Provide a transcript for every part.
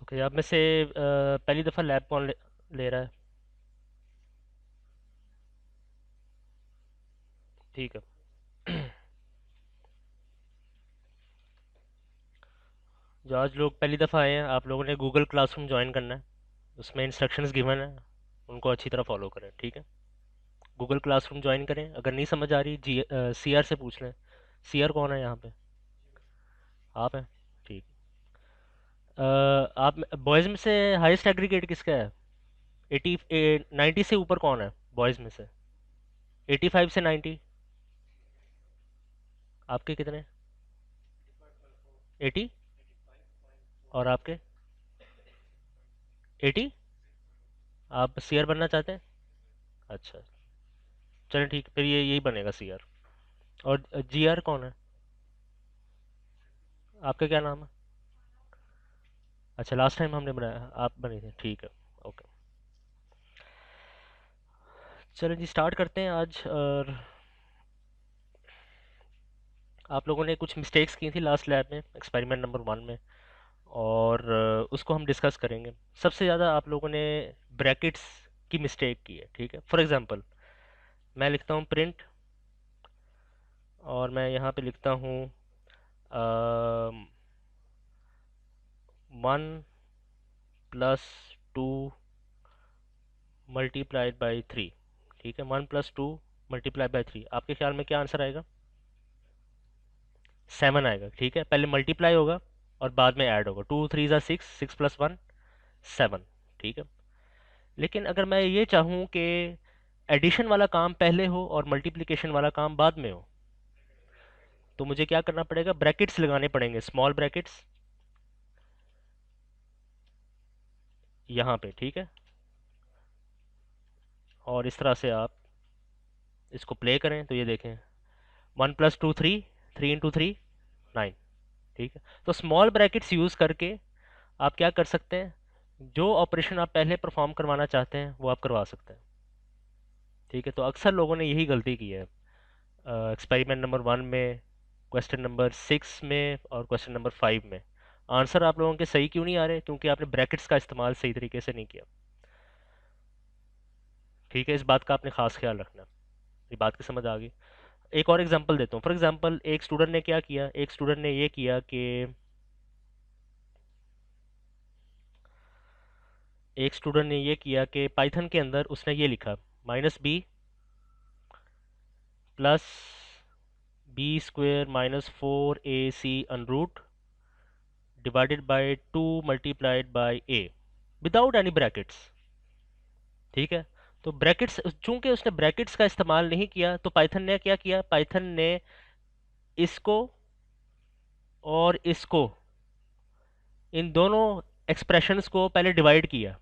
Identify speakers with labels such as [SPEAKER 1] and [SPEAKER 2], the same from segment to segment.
[SPEAKER 1] Okay, आप में से पहली दफ़ा लैब कौन ले रहा है? ठीक है। जो आज लोग पहली दफ़ा आए हैं, आप लोगों ने गूगल क्लासरूम ज्वाइन करना है। उसमें इंस्ट्रक्शंस गिवन है, उनको अच्छी तरह फॉलो करें, ठीक है। गूगल क्लासरूम ज्वाइन करें। अगर नहीं समझ आ रही सी आर से पूछ लें। सी आर कौन है यहाँ पे? आप हैं? ठीक। आप बॉयज़ में से हाईएस्ट एग्रीगेट किसका है? 90 से ऊपर कौन है बॉयज़ में से? 85 से 90। आपके कितने? 80। और आपके? 80। आप सी आर बनना चाहते हैं? अच्छा। चलें ठीक, फिर ये यही बनेगा सी आर। और जी आर कौन है? आपका क्या नाम है? अच्छा, लास्ट टाइम हमने बनाया, आप बने थे, ठीक है। ओके। चलें जी, स्टार्ट करते हैं आज। और आप लोगों ने कुछ मिस्टेक्स की थी लास्ट लैब में, एक्सपेरिमेंट नंबर 1 में। और उसको हम डिस्कस करेंगे। सबसे ज़्यादा आप लोगों ने ब्रैकेट्स की मिस्टेक की है, ठीक है। फॉर एग्जांपल, मैं लिखता हूँ प्रिंट, और मैं यहाँ पे लिखता हूँ 1 + 2 मल्टीप्लाइड बाई 3। ठीक है, 1 + 2 मल्टीप्लाई बाई 3। आपके ख्याल में क्या आंसर आएगा? 7 आएगा, ठीक है। पहले मल्टीप्लाई होगा और बाद में ऐड होगा। 2 3 = 6, 6 + 1 7। ठीक है। लेकिन अगर मैं ये चाहूँ कि एडिशन वाला काम पहले हो और मल्टीप्लिकेशन वाला काम बाद में हो, तो मुझे क्या करना पड़ेगा? ब्रैकेट्स लगाने पड़ेंगे, स्मॉल ब्रैकेट्स यहाँ पे, ठीक है। और इस तरह से आप इसको प्ले करें तो ये देखें, 1 + 2 3, 3 × 3 9। ठीक है। तो स्मॉल ब्रैकेट्स यूज़ करके आप क्या कर सकते हैं? जो ऑपरेशन आप पहले परफॉर्म करवाना चाहते हैं वो आप करवा सकते हैं। ठीक है। तो अक्सर लोगों ने यही गलती की है एक्सपेरिमेंट नंबर 1 में, क्वेश्चन नंबर 6 में और क्वेश्चन नंबर 5 में। आंसर आप लोगों के सही क्यों नहीं आ रहे? क्योंकि आपने ब्रैकेट्स का इस्तेमाल सही तरीके से नहीं किया। ठीक है, इस बात का आपने खास ख्याल रखना। ये बात की समझ आ गई? एक और एग्जांपल देता हूँ। फॉर एग्जांपल, एक स्टूडेंट ने क्या किया, एक स्टूडेंट ने ये किया कि पाइथन के अंदर उसने ये लिखा, -b plus b² - 4ac under root divided by 2 multiplied by a without any brackets. ठीक है। तो ब्रैकेट्स, चूंकि उसने ब्रैकेट्स का इस्तेमाल नहीं किया, तो पाइथन ने क्या किया? पाइथन ने इसको और इसको, इन दोनों एक्सप्रेशंस को पहले डिवाइड किया।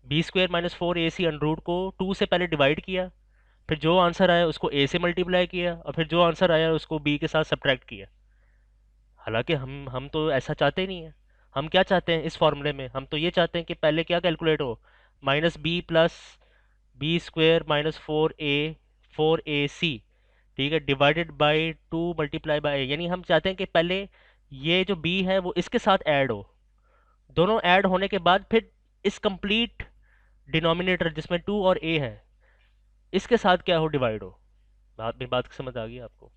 [SPEAKER 1] b² - 4ac अनरूट को 2 से पहले डिवाइड किया, फिर जो आंसर आया उसको a से मल्टीप्लाई किया, और फिर जो आंसर आया उसको b के साथ सब्ट्रैक्ट किया। हालांकि हम तो ऐसा चाहते ही नहीं है। हम क्या चाहते हैं इस फॉर्मूले में? हम तो ये चाहते हैं कि पहले क्या कैलकुलेट हो, -b प्लस b² - 4a ठीक है, डिवाइडेड बाय 2 मल्टीप्लाई बाय, यानी हम चाहते हैं कि पहले ये जो b है वो इसके साथ ऐड हो। दोनों ऐड होने के बाद फिर इस कंप्लीट डिनोमिनेटर जिसमें 2 और a है, इसके साथ क्या हो? डिवाइड हो। बात की समझ आ गई आपको?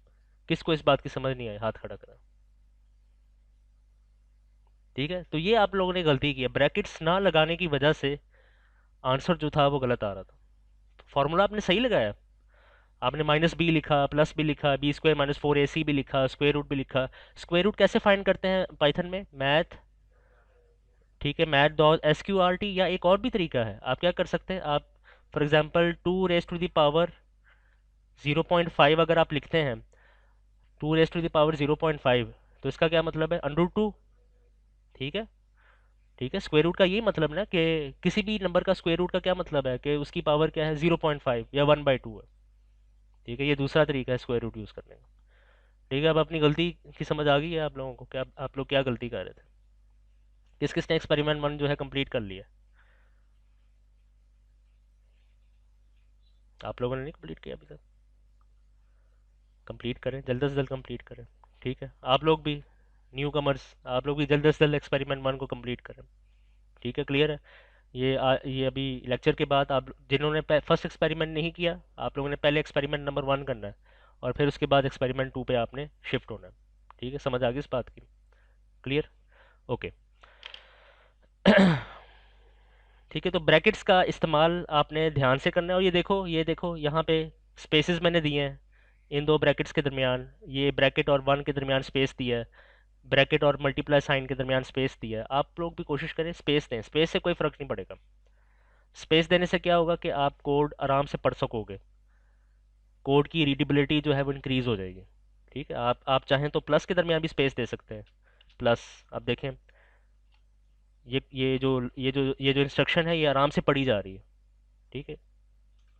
[SPEAKER 1] किसको इस बात की समझ नहीं आई? हाथ खड़ा करा। ठीक है। तो ये आप लोगों ने गलती की है, ब्रैकेट्स ना लगाने की वजह से आंसर जो था वो गलत आ रहा था। फॉर्मूला आपने सही लगाया, आपने -b लिखा, +b लिखा, b² - 4ac भी लिखा, स्क्वायर रूट भी लिखा। स्क्वायर रूट कैसे फाइंड करते हैं पाइथन में? मैथ, ठीक है, मैथ डॉट SQRT। या एक और भी तरीका है, आप क्या कर सकते हैं? आप for example 2 raise to the power 0.5 अगर आप लिखते हैं, 2 रेज़ टू द पावर 0.5, तो इसका क्या मतलब है? √2। ठीक है। ठीक है, स्क्वायर रूट का यही मतलब ना, कि किसी भी नंबर का स्क्वायर रूट का क्या मतलब है कि उसकी पावर क्या है? 0.5 या 1/2 है। ठीक है, ये दूसरा तरीका है स्क्वायर रूट यूज़ करने का। ठीक है, अब अपनी गलती की समझ आ गई है आप लोगों को? क्या आप लोग क्या गलती कर रहे थे? किस किसने एक्सपेरिमेंट 1 जो है कंप्लीट कर लिया? आप लोगों ने नहीं कंप्लीट किया अभी तक? कंप्लीट करें, जल्द से जल्द कंप्लीट करें। ठीक है, आप लोग भी न्यू कमर्स, आप लोग भी जल्द से जल्द एक्सपेरिमेंट 1 को कंप्लीट करें। ठीक है, क्लियर है। ये अभी लेक्चर के बाद आप जिन्होंने फर्स्ट एक्सपेरिमेंट नहीं किया, आप लोगों ने पहले एक्सपेरिमेंट नंबर 1 करना है, और फिर उसके बाद एक्सपेरिमेंट 2 पे आपने शिफ्ट होना है। ठीक है, समझ आ गई इस बात की? क्लियर? ओके। ठीक है, तो ब्रैकेट्स का इस्तेमाल आपने ध्यान से करना है। और ये देखो यहाँ पे स्पेसेस मैंने दिए हैं इन दो ब्रैकेट्स के दरमियान, ये ब्रैकेट और 1 के दरमियान स्पेस दिया है, ब्रैकेट और मल्टीप्लाई साइन के दरमियान स्पेस दिया है। आप लोग भी कोशिश करें स्पेस दें, स्पेस से कोई फ़र्क नहीं पड़ेगा। स्पेस देने से क्या होगा कि आप कोड आराम से पढ़ सकोगे, कोड की रीडेबिलिटी जो है वो इंक्रीज़ हो जाएगी। ठीक है, आप चाहें तो प्लस के दरमियान भी स्पेस दे सकते हैं। प्लस, अब देखें, ये जो इंस्ट्रक्शन है ये आराम से पढ़ी जा रही है। ठीक है,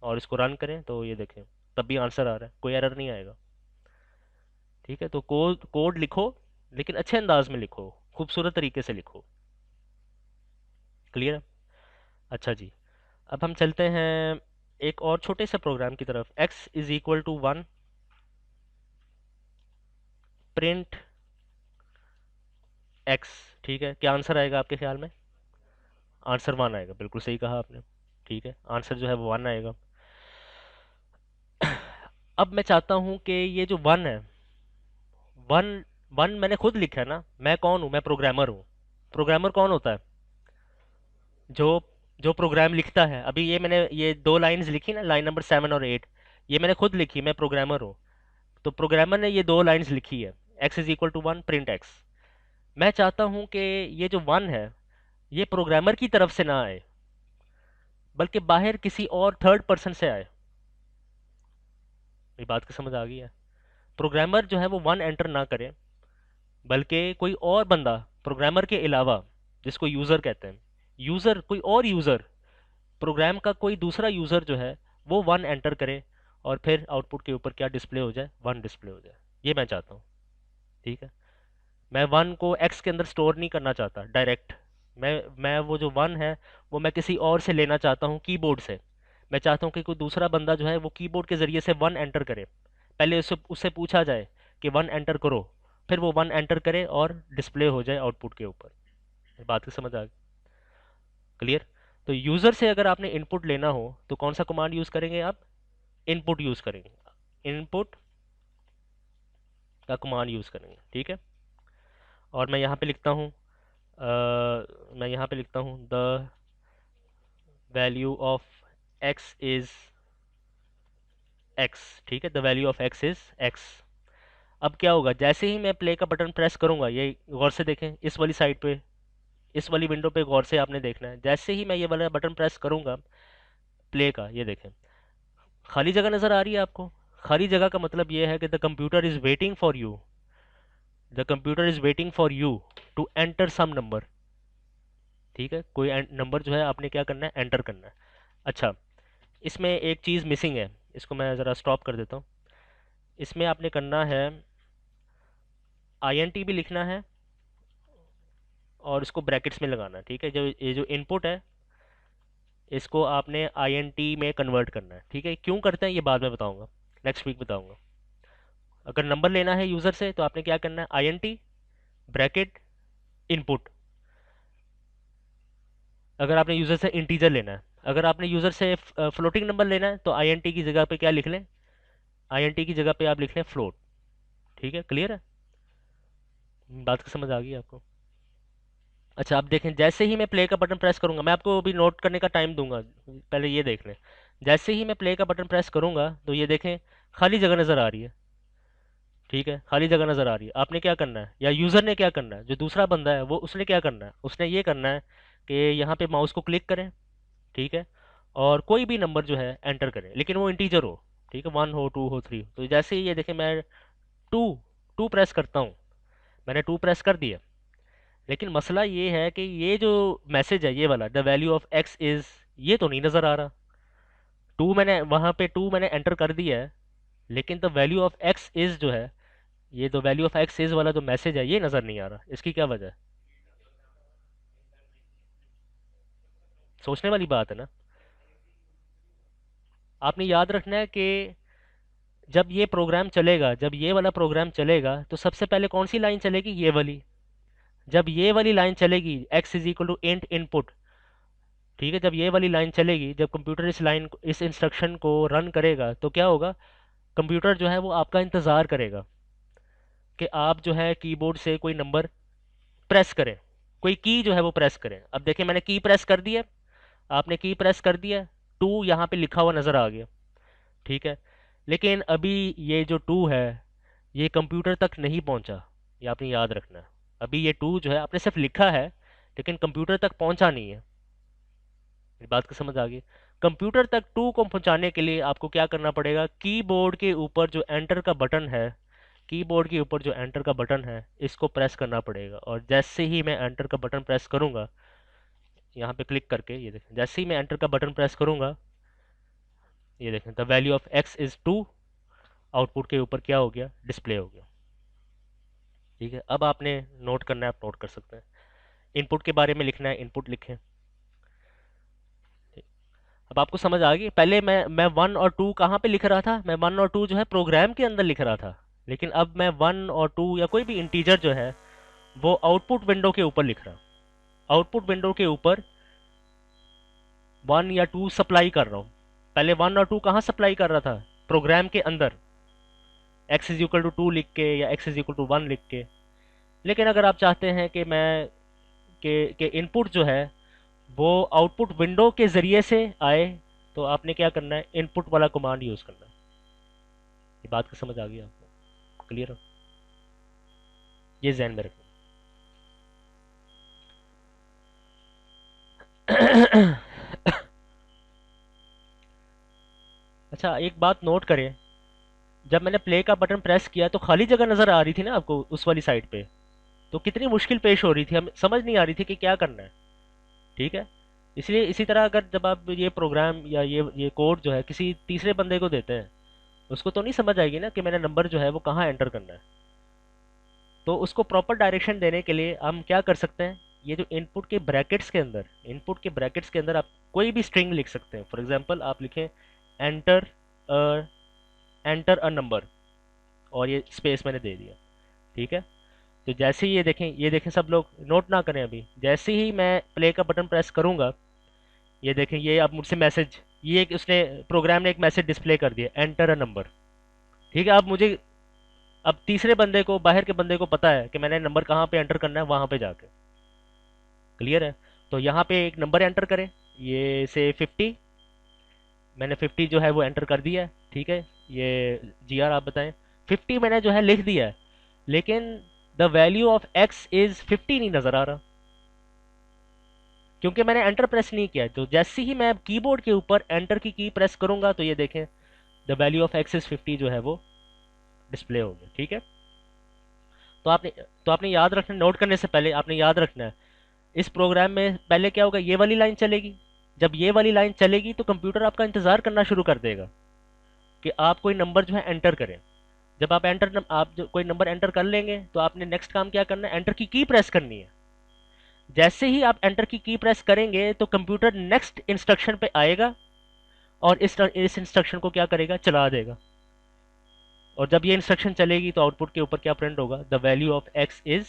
[SPEAKER 1] और इसको रन करें तो ये देखें, तब भी आंसर आ रहा है, कोई एरर नहीं आएगा। ठीक है, तो कोड कोड लिखो, लेकिन अच्छे अंदाज में लिखो, खूबसूरत तरीके से लिखो। क्लियर है? अच्छा जी, अब हम चलते हैं एक और छोटे से प्रोग्राम की तरफ। x is equal to 1, print x। ठीक है, क्या आंसर आएगा आपके ख्याल में? आंसर 1 आएगा, बिल्कुल सही कहा आपने। ठीक है, आंसर जो है वो 1 आएगा। अब मैं चाहता हूँ कि ये जो 1 है, 1 1 मैंने खुद लिखा है ना, मैं कौन हूँ? मैं प्रोग्रामर हूँ। प्रोग्रामर कौन होता है? जो जो प्रोग्राम लिखता है। अभी ये मैंने ये दो लाइंस लिखी ना, लाइन नंबर 7 और 8, ये मैंने खुद लिखी, मैं प्रोग्रामर हूँ। तो प्रोग्रामर ने ये दो लाइंस लिखी है, x is equal to 1, print x। मैं चाहता हूँ कि ये जो 1 है, ये प्रोग्रामर की तरफ से ना आए, बल्कि बाहर किसी और थर्ड पर्सन से आए। ये बात की समझ आ गई है? प्रोग्रामर जो है वो 1 एंटर ना करे, बल्कि कोई और बंदा प्रोग्रामर के अलावा, जिसको यूज़र कहते हैं, यूज़र, कोई और यूज़र, प्रोग्राम का कोई दूसरा यूज़र जो है वो 1 एंटर करे, और फिर आउटपुट के ऊपर क्या डिस्प्ले हो जाए? 1 डिस्प्ले हो जाए। ये मैं चाहता हूँ। ठीक है, मैं 1 को x के अंदर स्टोर नहीं करना चाहता डायरेक्ट। मैं वो जो 1 है वो मैं किसी और से लेना चाहता हूँ, कीबोर्ड से। मैं चाहता हूँ कि कोई दूसरा बंदा जो है वो कीबोर्ड के ज़रिए से 1 एंटर करे। पहले उससे उससे पूछा जाए कि 1 एंटर करो, फिर वो 1 एंटर करे और डिस्प्ले हो जाए आउटपुट के ऊपर। ये बात की समझ आ गई? क्लियर? तो यूज़र से अगर आपने इनपुट लेना हो तो कौन सा कमांड यूज़ करेंगे आप? इनपुट यूज़ करेंगे, इनपुट का कमांड यूज़ करेंगे। ठीक है, और मैं यहाँ पे लिखता हूँ the value of x is x। ठीक है, the value of x is x। अब क्या होगा, जैसे ही मैं प्ले का बटन प्रेस करूँगा, ये गौर से देखें, इस वाली साइड पे, इस वाली विंडो पे गौर से आपने देखना है। जैसे ही मैं ये वाला बटन प्रेस करूँगा प्ले का, ये देखें, खाली जगह नज़र आ रही है आपको? खाली जगह का मतलब ये है कि the computer is waiting for you, the computer is waiting for you to enter some number. ठीक है, कोई नंबर जो है आपने क्या करना है? एंटर करना है। अच्छा, इसमें एक चीज़ मिसिंग है, इसको मैं ज़रा स्टॉप कर देता हूँ। इसमें आपने करना है INT भी लिखना है, और इसको ब्रैकेट्स में लगाना है। ठीक है, जो ये जो इनपुट है इसको आपने INT में कन्वर्ट करना है। ठीक है, क्यों करते हैं ये बाद में बताऊंगा, नेक्स्ट वीक बताऊंगा। अगर नंबर लेना है यूज़र से तो आपने क्या करना है? INT bracket input. अगर आपने यूज़र से इंटीजर लेना है, अगर आपने यूज़र से फ्लोटिंग नंबर लेना है तो INT की जगह पे क्या लिख लें? INT की जगह पे आप लिख लें फ्लोट। ठीक है, क्लियर है? बात की समझ आ गई आपको? अच्छा, आप देखें, जैसे ही मैं प्ले का बटन प्रेस करूंगा, मैं आपको अभी नोट करने का टाइम दूंगा, पहले ये देख लें। जैसे ही मैं प्ले का बटन प्रेस करूंगा तो ये देखें, खाली जगह नज़र आ रही है। ठीक है, खाली जगह नज़र आ रही है। आपने क्या करना है, या यूज़र ने क्या करना है, जो दूसरा बंदा है वो उसने क्या करना है? उसने ये करना है कि यहाँ पे माउस को क्लिक करें। ठीक है, और कोई भी नंबर जो है एंटर करें, लेकिन वो इंटीजर हो। ठीक है, 1 हो, 2 हो, 3 हो। तो जैसे ही ये देखें, मैं टू टू प्रेस करता हूँ, मैंने 2 प्रेस कर दिया, लेकिन मसला ये है कि ये जो मैसेज है, ये वाला the value of x is, ये तो नहीं नज़र आ रहा। टू मैंने वहाँ पे 2 मैंने एंटर कर दिया है, लेकिन the value of x is जो है, ये the value of x is वाला जो मैसेज है ये नज़र नहीं आ रहा। इसकी क्या वजह है? सोचने वाली बात है ना। आपने याद रखना है कि जब ये प्रोग्राम चलेगा, जब ये वाला प्रोग्राम चलेगा, तो सबसे पहले कौन सी लाइन चलेगी? ये वाली। जब ये वाली लाइन चलेगी, x is equal to int input, ठीक है, जब ये वाली लाइन चलेगी, जब कंप्यूटर इस लाइन को, इस इंस्ट्रक्शन को रन करेगा, तो क्या होगा? कंप्यूटर जो है वो आपका इंतज़ार करेगा कि आप जो है कीबोर्ड से कोई नंबर प्रेस करें, कोई की जो है वो प्रेस करें। अब देखिए मैंने की प्रेस कर दी है, आपने की प्रेस कर दिया, टू यहाँ पे लिखा हुआ नज़र आ गया, ठीक है। लेकिन अभी ये जो टू है, ये कंप्यूटर तक नहीं पहुँचा, ये आपने याद रखना है। अभी ये टू जो है आपने सिर्फ लिखा है, लेकिन कंप्यूटर तक पहुँचा नहीं है। मेरी बात को समझ आ गई? कंप्यूटर तक टू को पहुँचाने के लिए आपको क्या करना पड़ेगा? कीबोर्ड के ऊपर जो एंटर का बटन है, कीबोर्ड के ऊपर जो एंटर का बटन है, इसको प्रेस करना पड़ेगा। और जैसे ही मैं एंटर का बटन प्रेस करूंगा, यहाँ पे क्लिक करके, ये देखें, जैसे ही मैं एंटर का बटन प्रेस करूंगा, ये देखें, the value of X is two, output के ऊपर क्या हो गया? डिस्प्ले हो गया। ठीक है, अब आपने नोट करना है, आप नोट कर सकते हैं। इनपुट के बारे में लिखना है, इनपुट लिखें। अब आपको समझ आ गई? पहले मैं वन और टू कहाँ पे लिख रहा था? मैं वन और टू जो है प्रोग्राम के अंदर लिख रहा था, लेकिन अब मैं वन और टू या कोई भी इंटीजर जो है वो आउटपुट विंडो के ऊपर लिख रहा हूँ। आउटपुट विंडो के ऊपर वन या टू सप्लाई कर रहा हूँ। पहले वन और टू कहाँ सप्लाई कर रहा था? प्रोग्राम के अंदर, X is equal to two लिख के या X is equal to one लिख के। लेकिन अगर आप चाहते हैं कि मैं के इनपुट जो है वो आउटपुट विंडो के ज़रिए से आए, तो आपने क्या करना है? इनपुट वाला कमांड यूज़ करना है। ये बात को समझ आ गई आपको? क्लियर हो? ये जहन में रखना। अच्छा, एक बात नोट करें, जब मैंने प्ले का बटन प्रेस किया तो खाली जगह नज़र आ रही थी ना आपको उस वाली साइड पे? तो कितनी मुश्किल पेश हो रही थी, हमें समझ नहीं आ रही थी कि क्या करना है। ठीक है, इसलिए इसी तरह अगर जब आप ये प्रोग्राम या ये कोड जो है किसी तीसरे बंदे को देते हैं, उसको तो नहीं समझ आएगी ना कि मैंने नंबर जो है वो कहाँ एंटर करना है। तो उसको प्रॉपर डायरेक्शन देने के लिए हम क्या कर सकते हैं? ये जो इनपुट के ब्रैकेट्स के अंदर, इनपुट के ब्रैकेट्स के अंदर आप कोई भी स्ट्रिंग लिख सकते हैं। फॉर एग्जांपल आप लिखें enter a enter a number, और ये स्पेस मैंने दे दिया। ठीक है, तो जैसे ही ये देखें सब लोग नोट ना करें, अभी जैसे ही मैं प्ले का बटन प्रेस करूंगा, ये देखें, ये अब मुझसे मैसेज, ये एक उसने प्रोग्राम ने एक मैसेज डिस्प्ले कर दिया, एंटर अ नंबर। ठीक है, अब मुझे, अब तीसरे बंदे को, बाहर के बंदे को पता है कि मैंने नंबर कहाँ पे एंटर करना है, वहाँ पे जाके। क्लियर है? तो यहाँ पे एक नंबर एंटर करें, ये से 50, मैंने 50 जो है वो एंटर कर दिया है। ठीक है, ये जी आर आप बताएं। 50 मैंने जो है लिख दिया है, लेकिन the value of X is 50 नहीं नज़र आ रहा, क्योंकि मैंने एंटर प्रेस नहीं किया। तो जैसे ही मैं कीबोर्ड के ऊपर एंटर की प्रेस करूंगा, तो ये देखें, the value of X is 50 जो है वो डिस्प्ले हो गया। ठीक है, तो आपने तो आपने याद रखना, नोट करने से पहले आपने याद रखना है, इस प्रोग्राम में पहले क्या होगा? ये वाली लाइन चलेगी। जब ये वाली लाइन चलेगी तो कंप्यूटर आपका इंतज़ार करना शुरू कर देगा कि आप कोई नंबर जो है एंटर करें। जब आप जो कोई नंबर एंटर कर लेंगे, तो आपने नेक्स्ट काम क्या करना है? एंटर की प्रेस करनी है। जैसे ही आप एंटर की प्रेस करेंगे, तो कंप्यूटर नेक्स्ट इंस्ट्रक्शन पे आएगा और इस इंस्ट्रक्शन को क्या करेगा? चला देगा। और जब ये इंस्ट्रक्शन चलेगी, तो आउटपुट के ऊपर क्या प्रिंट होगा? The value of X is,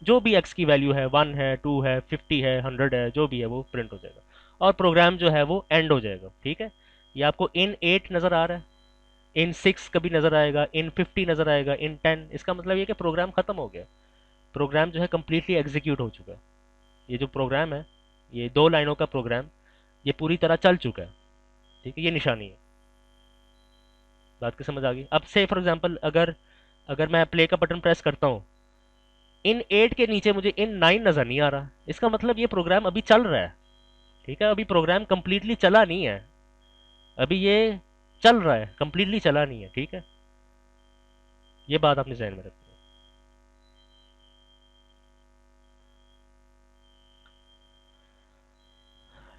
[SPEAKER 1] जो भी एक्स की वैल्यू है, 1 है, 2 है, 50 है, 100 है, जो भी है वो प्रिंट हो जाएगा, और प्रोग्राम जो है वो एंड हो जाएगा। ठीक है, ये आपको इन 8 नज़र आ रहा है, इन 6 कभी नज़र आएगा, इन 50 नज़र आएगा, इन 10। इसका मतलब ये कि प्रोग्राम ख़त्म हो गया, प्रोग्राम जो है कम्प्लीटली एग्जीक्यूट हो चुका है। ये जो प्रोग्राम है, ये 2 लाइनों का प्रोग्राम, ये पूरी तरह चल चुका है। ठीक है, ये निशानी है। बात की समझ आ गई? अब से फॉर एग्जांपल, अगर अगर मैं प्ले का बटन प्रेस करता हूँ, इन 8 के नीचे मुझे इन 9 नज़र नहीं आ रहा, इसका मतलब ये प्रोग्राम अभी चल रहा है। ठीक है, अभी प्रोग्राम कंप्लीटली चला नहीं है, अभी ये चल रहा है, कंप्लीटली चला नहीं है। ठीक है, ये बात आपने ध्यान में रखनी है।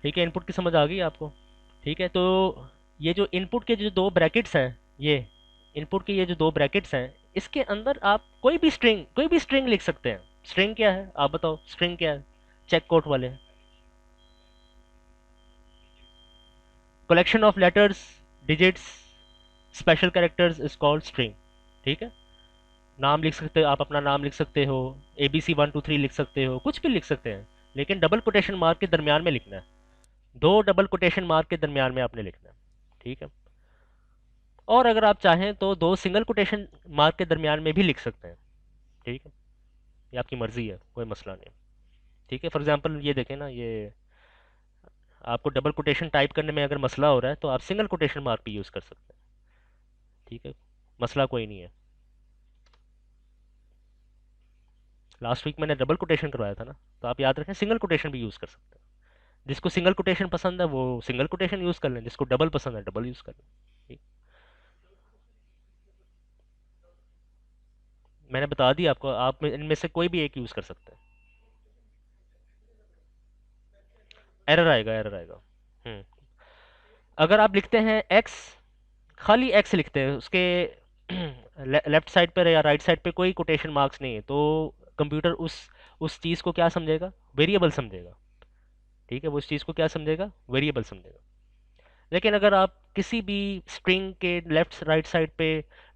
[SPEAKER 1] ठीक है, इनपुट की समझ आ गई आपको? ठीक है, तो ये जो इनपुट के जो दो ब्रैकेट्स हैं, ये इनपुट के ये जो दो ब्रैकेट्स हैं, इसके अंदर आप कोई भी स्ट्रिंग लिख सकते हैं। स्ट्रिंग क्या है आप बताओ? स्ट्रिंग क्या है? चेक कोट वाले, collection of letters, digits, special characters is called string. ठीक है, नाम लिख सकते हो आप, अपना नाम लिख सकते हो, ABC 1 2 3 लिख सकते हो, कुछ भी लिख सकते हैं, लेकिन डबल कोटेशन मार्क के दरमियान में लिखना है। दो डबल कोटेशन मार्क के दरमियान में आपने लिखना है। ठीक है, और अगर आप चाहें तो दो सिंगल कोटेशन मार्क के दरमियान में भी लिख सकते हैं। ठीक है, ये आपकी मर्जी है, कोई मसला नहीं। ठीक है, फॉर एग्जांपल ये देखें ना, ये आपको डबल कोटेशन टाइप करने में अगर मसला हो रहा है तो आप सिंगल कोटेशन मार्क भी यूज़ कर सकते हैं। ठीक है, मसला कोई नहीं है। लास्ट वीक मैंने डबल कोटेशन करवाया था ना, तो आप याद रखें सिंगल कोटेशन भी यूज़ कर सकते हैं। जिसको सिंगल कोटेशन पसंद है वो सिंगल कोटेशन यूज़ कर लें, जिसको डबल पसंद है डबल यूज़ कर लें। ठीक, मैंने बता दिया आपको, आप इनमें से कोई भी एक यूज़ कर सकते हैं। एरर आएगा, एरर आएगा। हम्म, अगर आप लिखते हैं एक्स, खाली एक्स लिखते हैं, उसके लेफ्ट साइड पर या राइट साइड पे कोई कोटेशन मार्क्स नहीं है, तो कंप्यूटर उस चीज़ को क्या समझेगा, वेरिएबल समझेगा। ठीक है, वो उस चीज़ को क्या समझेगा, वेरिएबल समझेगा। लेकिन अगर आप किसी भी स्ट्रिंग के लेफ्ट राइट साइड पे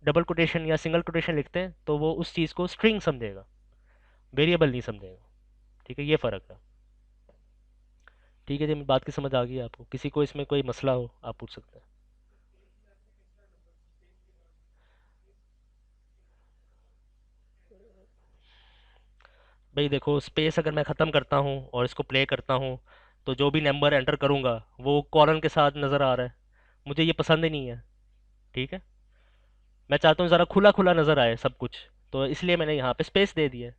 [SPEAKER 1] डबल कोटेशन या सिंगल कोटेशन लिखते हैं तो वो उस चीज़ को स्ट्रिंग समझेगा, वेरिएबल नहीं समझेगा। ठीक है, ये फ़र्क है। ठीक है जी, मेरी बात की समझ आ गई है आपको? किसी को इसमें कोई मसला हो आप पूछ सकते हैं। भाई देखो, स्पेस अगर मैं ख़त्म करता हूँ और इसको प्ले करता हूँ तो जो भी नंबर एंटर करूँगा वो कॉलन के साथ नज़र आ रहा है, मुझे ये पसंद ही नहीं है। ठीक है, मैं चाहता हूँ ज़रा खुला खुला नज़र आए सब कुछ, तो इसलिए मैंने यहाँ पे स्पेस दे दी है।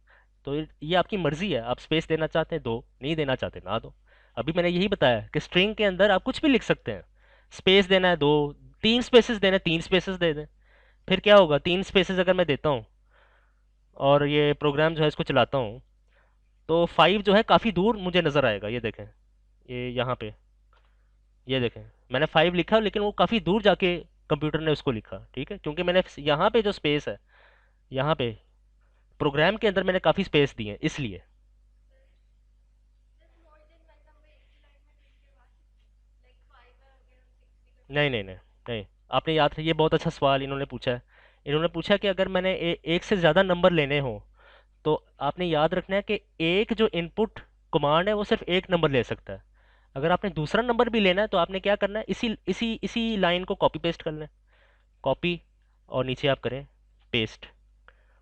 [SPEAKER 1] तो ये आपकी मर्ज़ी है, आप स्पेस देना चाहते हैं दो, नहीं देना चाहते ना दो। अभी मैंने यही बताया कि स्ट्रिंग के अंदर आप कुछ भी लिख सकते हैं। स्पेस देना है दो, तीन स्पेसेस देना है तीन स्पेसेस दे दें। फिर क्या होगा, तीन स्पेसेस अगर मैं देता हूँ और ये प्रोग्राम जो है इसको चलाता हूँ, तो 5 जो है काफ़ी दूर मुझे नज़र आएगा। ये देखें, ये यहाँ पे, ये देखें, मैंने 5 लिखा लेकिन वो काफ़ी दूर जाके कंप्यूटर ने उसको लिखा। ठीक है, क्योंकि मैंने यहाँ पे जो स्पेस है, यहाँ पे प्रोग्राम के अंदर मैंने काफ़ी स्पेस दी है इसलिए। नहीं नहीं नहीं नहीं, आपने याद है, ये बहुत अच्छा सवाल इन्होंने पूछा है। इन्होंने पूछा कि अगर मैंने एक से ज़्यादा नंबर लेने हो तो आपने याद रखना है कि एक जो इनपुट कमांड है वो सिर्फ एक नंबर ले सकता है। अगर आपने दूसरा नंबर भी लेना है तो आपने क्या करना है, इसी इसी इसी लाइन को कॉपी पेस्ट कर लें। कॉपी, और नीचे आप करें पेस्ट,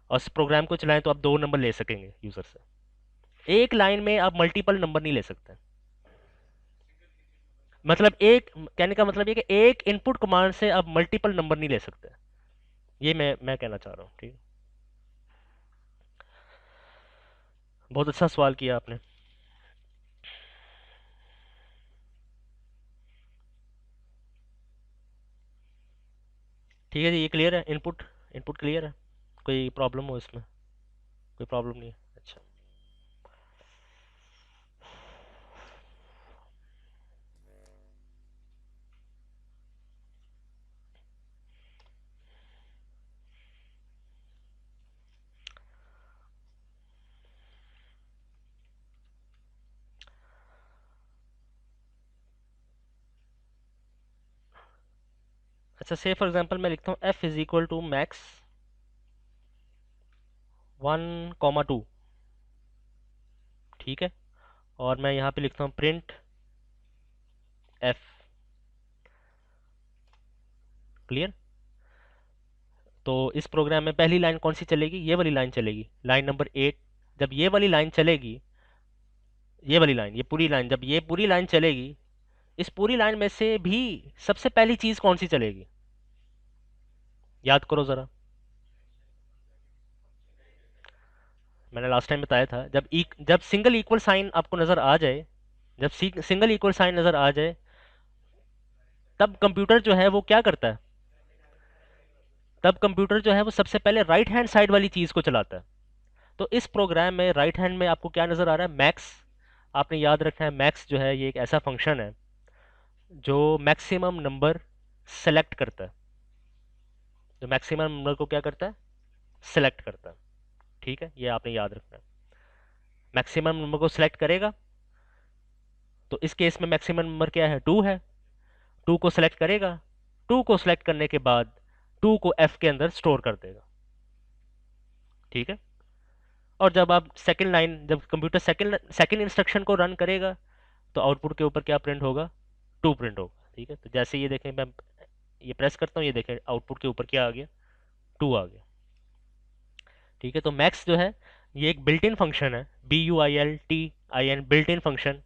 [SPEAKER 1] और इस प्रोग्राम को चलाएं तो आप दो नंबर ले सकेंगे यूज़र से। एक लाइन में आप मल्टीपल नंबर नहीं ले सकते। मतलब एक, कहने का मतलब ये कि एक इनपुट कमांड से आप मल्टीपल नंबर नहीं ले सकते। ये मैं कहना चाह रहा हूँ। ठीक है, बहुत अच्छा सवाल किया आपने। ठीक है जी, ये क्लियर है, इनपुट इनपुट क्लियर है? कोई प्रॉब्लम हो इसमें? कोई प्रॉब्लम नहीं है, अच्छा। अच्छा, से फॉर एग्जांपल मैं लिखता हूँ f = मैक्स 1, 2। ठीक है, और मैं यहाँ पे लिखता हूँ प्रिंट f। क्लियर? तो इस प्रोग्राम में पहली लाइन कौन सी चलेगी, ये वाली लाइन चलेगी, लाइन नंबर 8। जब ये वाली लाइन चलेगी, ये वाली लाइन, ये पूरी लाइन, जब ये पूरी लाइन चलेगी, इस पूरी लाइन में से भी सबसे पहली चीज़ कौन सी चलेगी, याद करो ज़रा। मैंने लास्ट टाइम बताया था, जब सिंगल इक्वल साइन आपको नज़र आ जाए, जब सिंगल इक्वल साइन नज़र आ जाए, तब कंप्यूटर जो है वो क्या करता है, तब कंप्यूटर जो है वो सबसे पहले राइट हैंड साइड वाली चीज़ को चलाता है। तो इस प्रोग्राम में राइट हैंड में आपको क्या नज़र आ रहा है, मैक्स। आपने याद रखना है, मैक्स जो है ये एक ऐसा फंक्शन है जो मैक्सिमम नंबर सेलेक्ट करता है, जो मैक्सिमम नंबर को क्या करता है, सेलेक्ट करता है। ठीक है, ये आपने याद रखना है, मैक्सिमम नंबर को सिलेक्ट करेगा। तो इस केस में मैक्सिमम नंबर क्या है, 2 है, 2 को सिलेक्ट करेगा। 2 को सिलेक्ट करने के बाद टू को एफ के अंदर स्टोर कर देगा। ठीक है। और जब आप सेकंड लाइन, जब कंप्यूटर सेकंड सेकंड इंस्ट्रक्शन को रन करेगा तो आउटपुट के ऊपर क्या प्रिंट होगा? टू प्रिंट होगा। ठीक है, तो जैसे ये देखें, मैं ये प्रेस करता हूँ, ये देखें आउटपुट के ऊपर क्या आ गया? टू आ गया। ठीक है, तो मैक्स जो है ये एक बिल्ट इन फंक्शन है, BUILT IN, built in function.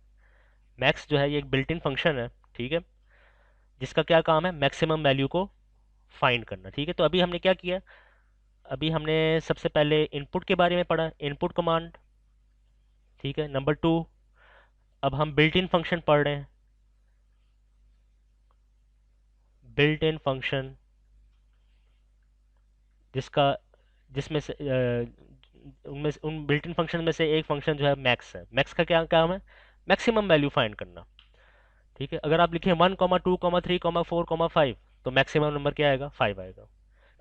[SPEAKER 1] Max जो है ये एक बिल्ट इन फंक्शन है। ठीक है, जिसका क्या काम है? मैक्सिमम वैल्यू को फाइंड करना। ठीक है, तो अभी हमने क्या किया? अभी हमने सबसे पहले इनपुट के बारे में पढ़ा, इनपुट कमांड। ठीक है, नंबर टू, अब हम बिल्ट इन फंक्शन पढ़ रहे हैं। बिल्ट इन फंक्शन जिसका जिसमें से उनमें से उन बिल्ट इन फंक्शन में से एक फंक्शन जो है मैक्स है। मैक्स का क्या काम है? मैक्सिमम वैल्यू फाइंड करना। ठीक है, अगर आप लिखें 1,2,3,4,5 तो मैक्सिमम नंबर क्या आएगा? 5 आएगा।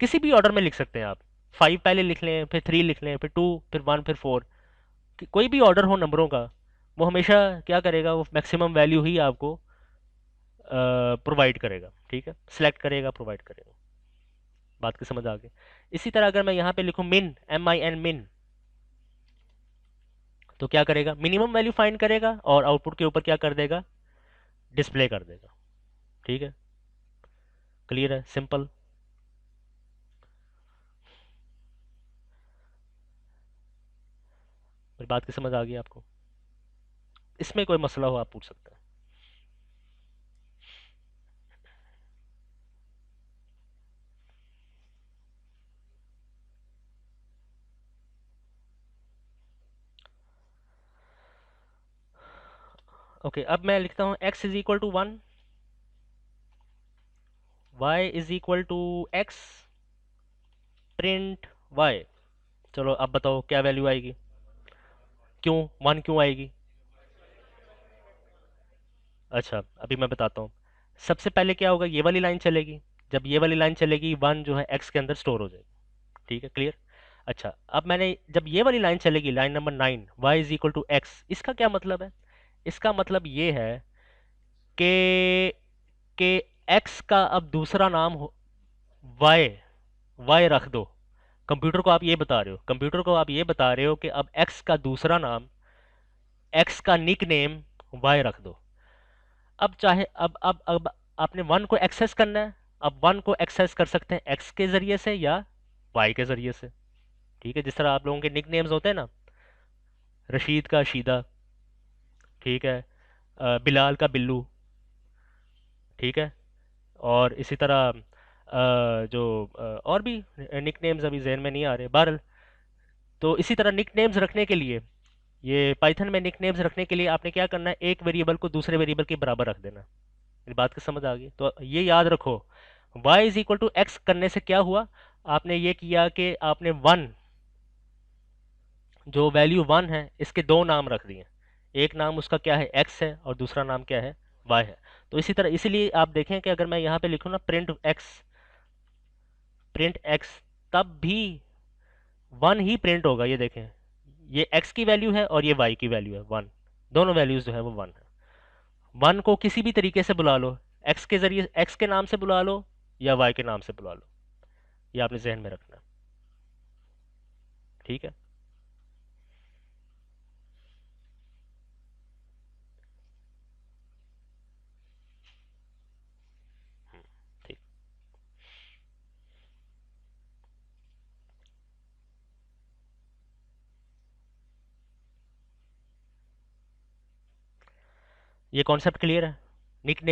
[SPEAKER 1] किसी भी ऑर्डर में लिख सकते हैं आप। 5 पहले लिख लें, फिर 3 लिख लें, फिर 2, फिर 1, फिर 4। कोई भी ऑर्डर हो नंबरों का, वो हमेशा क्या करेगा? वो मैक्सिमम वैल्यू ही आपको प्रोवाइड करेगा। ठीक है, सिलेक्ट करेगा, प्रोवाइड करेगा। बात की समझ आ गई? इसी तरह अगर मैं यहाँ पे लिखूँ MIN तो क्या करेगा? मिनिमम वैल्यू फाइंड करेगा और आउटपुट के ऊपर क्या कर देगा? डिस्प्ले कर देगा। ठीक है, क्लियर है, सिंपल। मेरी बात की समझ आ गई आपको? इसमें कोई मसला हो आप पूछ सकते हैं। ओके, अब मैं लिखता हूँ x = 1, y = x, print y। चलो अब बताओ क्या वैल्यू आएगी? क्यों 1 क्यों आएगी? अच्छा, अभी मैं बताता हूँ। सबसे पहले क्या होगा? ये वाली लाइन चलेगी। जब ये वाली लाइन चलेगी, 1 जो है x के अंदर स्टोर हो जाएगी। ठीक है, क्लियर। अच्छा, अब मैंने जब ये वाली लाइन चलेगी, लाइन नंबर 9, y = x, इसका क्या मतलब है? इसका मतलब ये है कि x का अब दूसरा नाम हो y। y रख दो। कंप्यूटर को आप ये बता रहे हो, कंप्यूटर को आप ये बता रहे हो कि अब x का दूसरा नाम, x का निक नेम y रख दो। अब चाहे अब आपने 1 को एक्सेस करना है। अब 1 को एक्सेस कर सकते हैं x के जरिए से या y के जरिए से। ठीक है, जिस तरह आप लोगों के निक नेम्स होते हैं ना, रशीद का शीदा। ठीक है, बिलाल का बिल्लू। ठीक है, और इसी तरह और भी निक नेम्स अभी जहन में नहीं आ रहे, बहरहाल। तो इसी तरह निक नेम्स रखने के लिए, ये पाइथन में निक नेम्स रखने के लिए आपने क्या करना है? एक वेरिएबल को दूसरे वेरिएबल के बराबर रख देना। मेरी बात की समझ आ गई? तो ये याद रखो, y = x करने से क्या हुआ? आपने ये किया कि आपने 1, जो वैल्यू 1 है, इसके दो नाम रख दिए। एक नाम उसका क्या है? x है, और दूसरा नाम क्या है? y है। तो इसी तरह, इसीलिए आप देखें कि अगर मैं यहाँ पे लिखूँ ना प्रिंट x, तब भी 1 ही प्रिंट होगा। ये देखें, ये x की वैल्यू है और ये y की वैल्यू है 1। दोनों वैल्यूज जो है वो 1 है। 1 को किसी भी तरीके से बुला लो, x के जरिए, x के नाम से बुला लो या y के नाम से बुला लो। ये आपने जहन में रखना है। ठीक है। ठीक। ये कॉन्सेप्ट क्लियर है? निक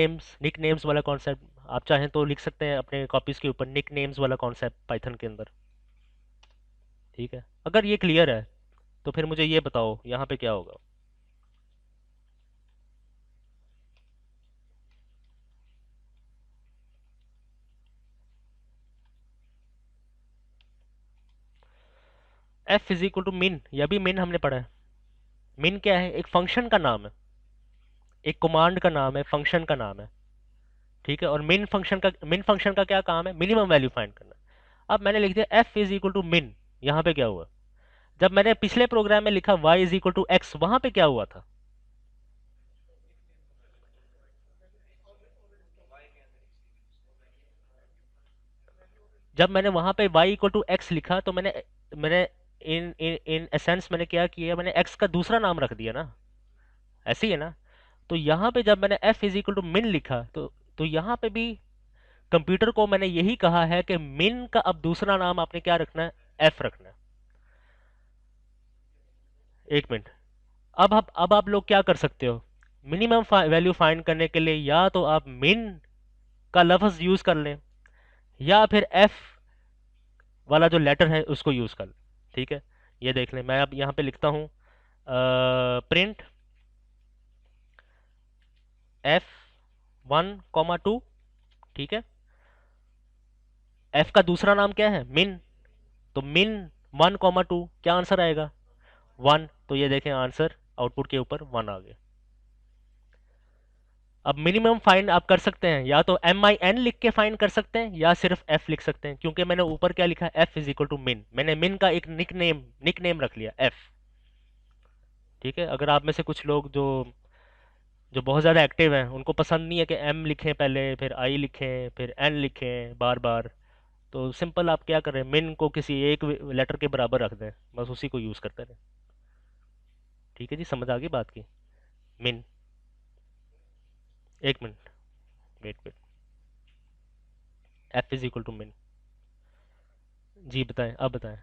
[SPEAKER 1] नेम्स वाला कॉन्सेप्ट आप चाहें तो लिख सकते हैं अपने कॉपीज के ऊपर, निक नेम्स वाला कॉन्सेप्ट पाइथन के अंदर। ठीक है, अगर ये क्लियर है तो फिर मुझे ये बताओ यहाँ पे क्या होगा? f = min, यह भी min हमने पढ़ा है। min क्या है? एक फंक्शन का नाम है, एक कमांड का नाम है, फंक्शन का नाम है। ठीक है, और मिन फंक्शन का क्या काम है? मिनिमम वैल्यू फाइंड करना। अब मैंने लिख दिया f = min। यहाँ पे क्या हुआ? जब मैंने पिछले प्रोग्राम में लिखा y = x, वहां पे क्या हुआ था? जब मैंने वहां पे y इक्वल टू एक्स लिखा तो मैंने मैंने इन इन इन एसेंस मैंने क्या किया, मैंने x का दूसरा नाम रख दिया ना, ऐसे ही है ना। तो यहाँ पे जब मैंने f इज इक्वल टू मिन लिखा तो यहाँ पे भी कंप्यूटर को मैंने यही कहा है कि मिन का अब दूसरा नाम आपने क्या रखना है, f रखना है। एक मिनट। अब आप लोग क्या कर सकते हो, मिनिमम वैल्यू फाइंड करने के लिए या तो आप मिन का लफ्ज यूज कर लें, या फिर f वाला जो लेटर है उसको यूज कर लें। ठीक है, ये देख लें, मैं अब यहाँ पे लिखता हूँ प्रिंट f1,2। ठीक है, f का दूसरा नाम क्या है, मिन। तो मिन 1,2 क्या आंसर आएगा, 1। तो ये देखें आंसर आउटपुट के ऊपर 1 आ गया। अब मिनिमम फाइंड आप कर सकते हैं, या तो min लिख के फाइंड कर सकते हैं या सिर्फ f लिख सकते हैं, क्योंकि मैंने ऊपर क्या लिखा है, f इज इक्वल टू मिन, मैंने मिन का एक निक नेम रख लिया f। ठीक है, अगर आप में से कुछ लोग जो जो बहुत ज़्यादा एक्टिव हैं, उनको पसंद नहीं है कि m लिखें पहले फिर i लिखें फिर n लिखें बार बार, तो सिंपल आप क्या करें, मिन को किसी एक लेटर के बराबर रख दें, बस उसी को यूज़ करते रहें। ठीक है जी, समझ आ गई बात की, मिन। एक minute, wait wait, f is equal to min. जी बताएं, अब बताएं।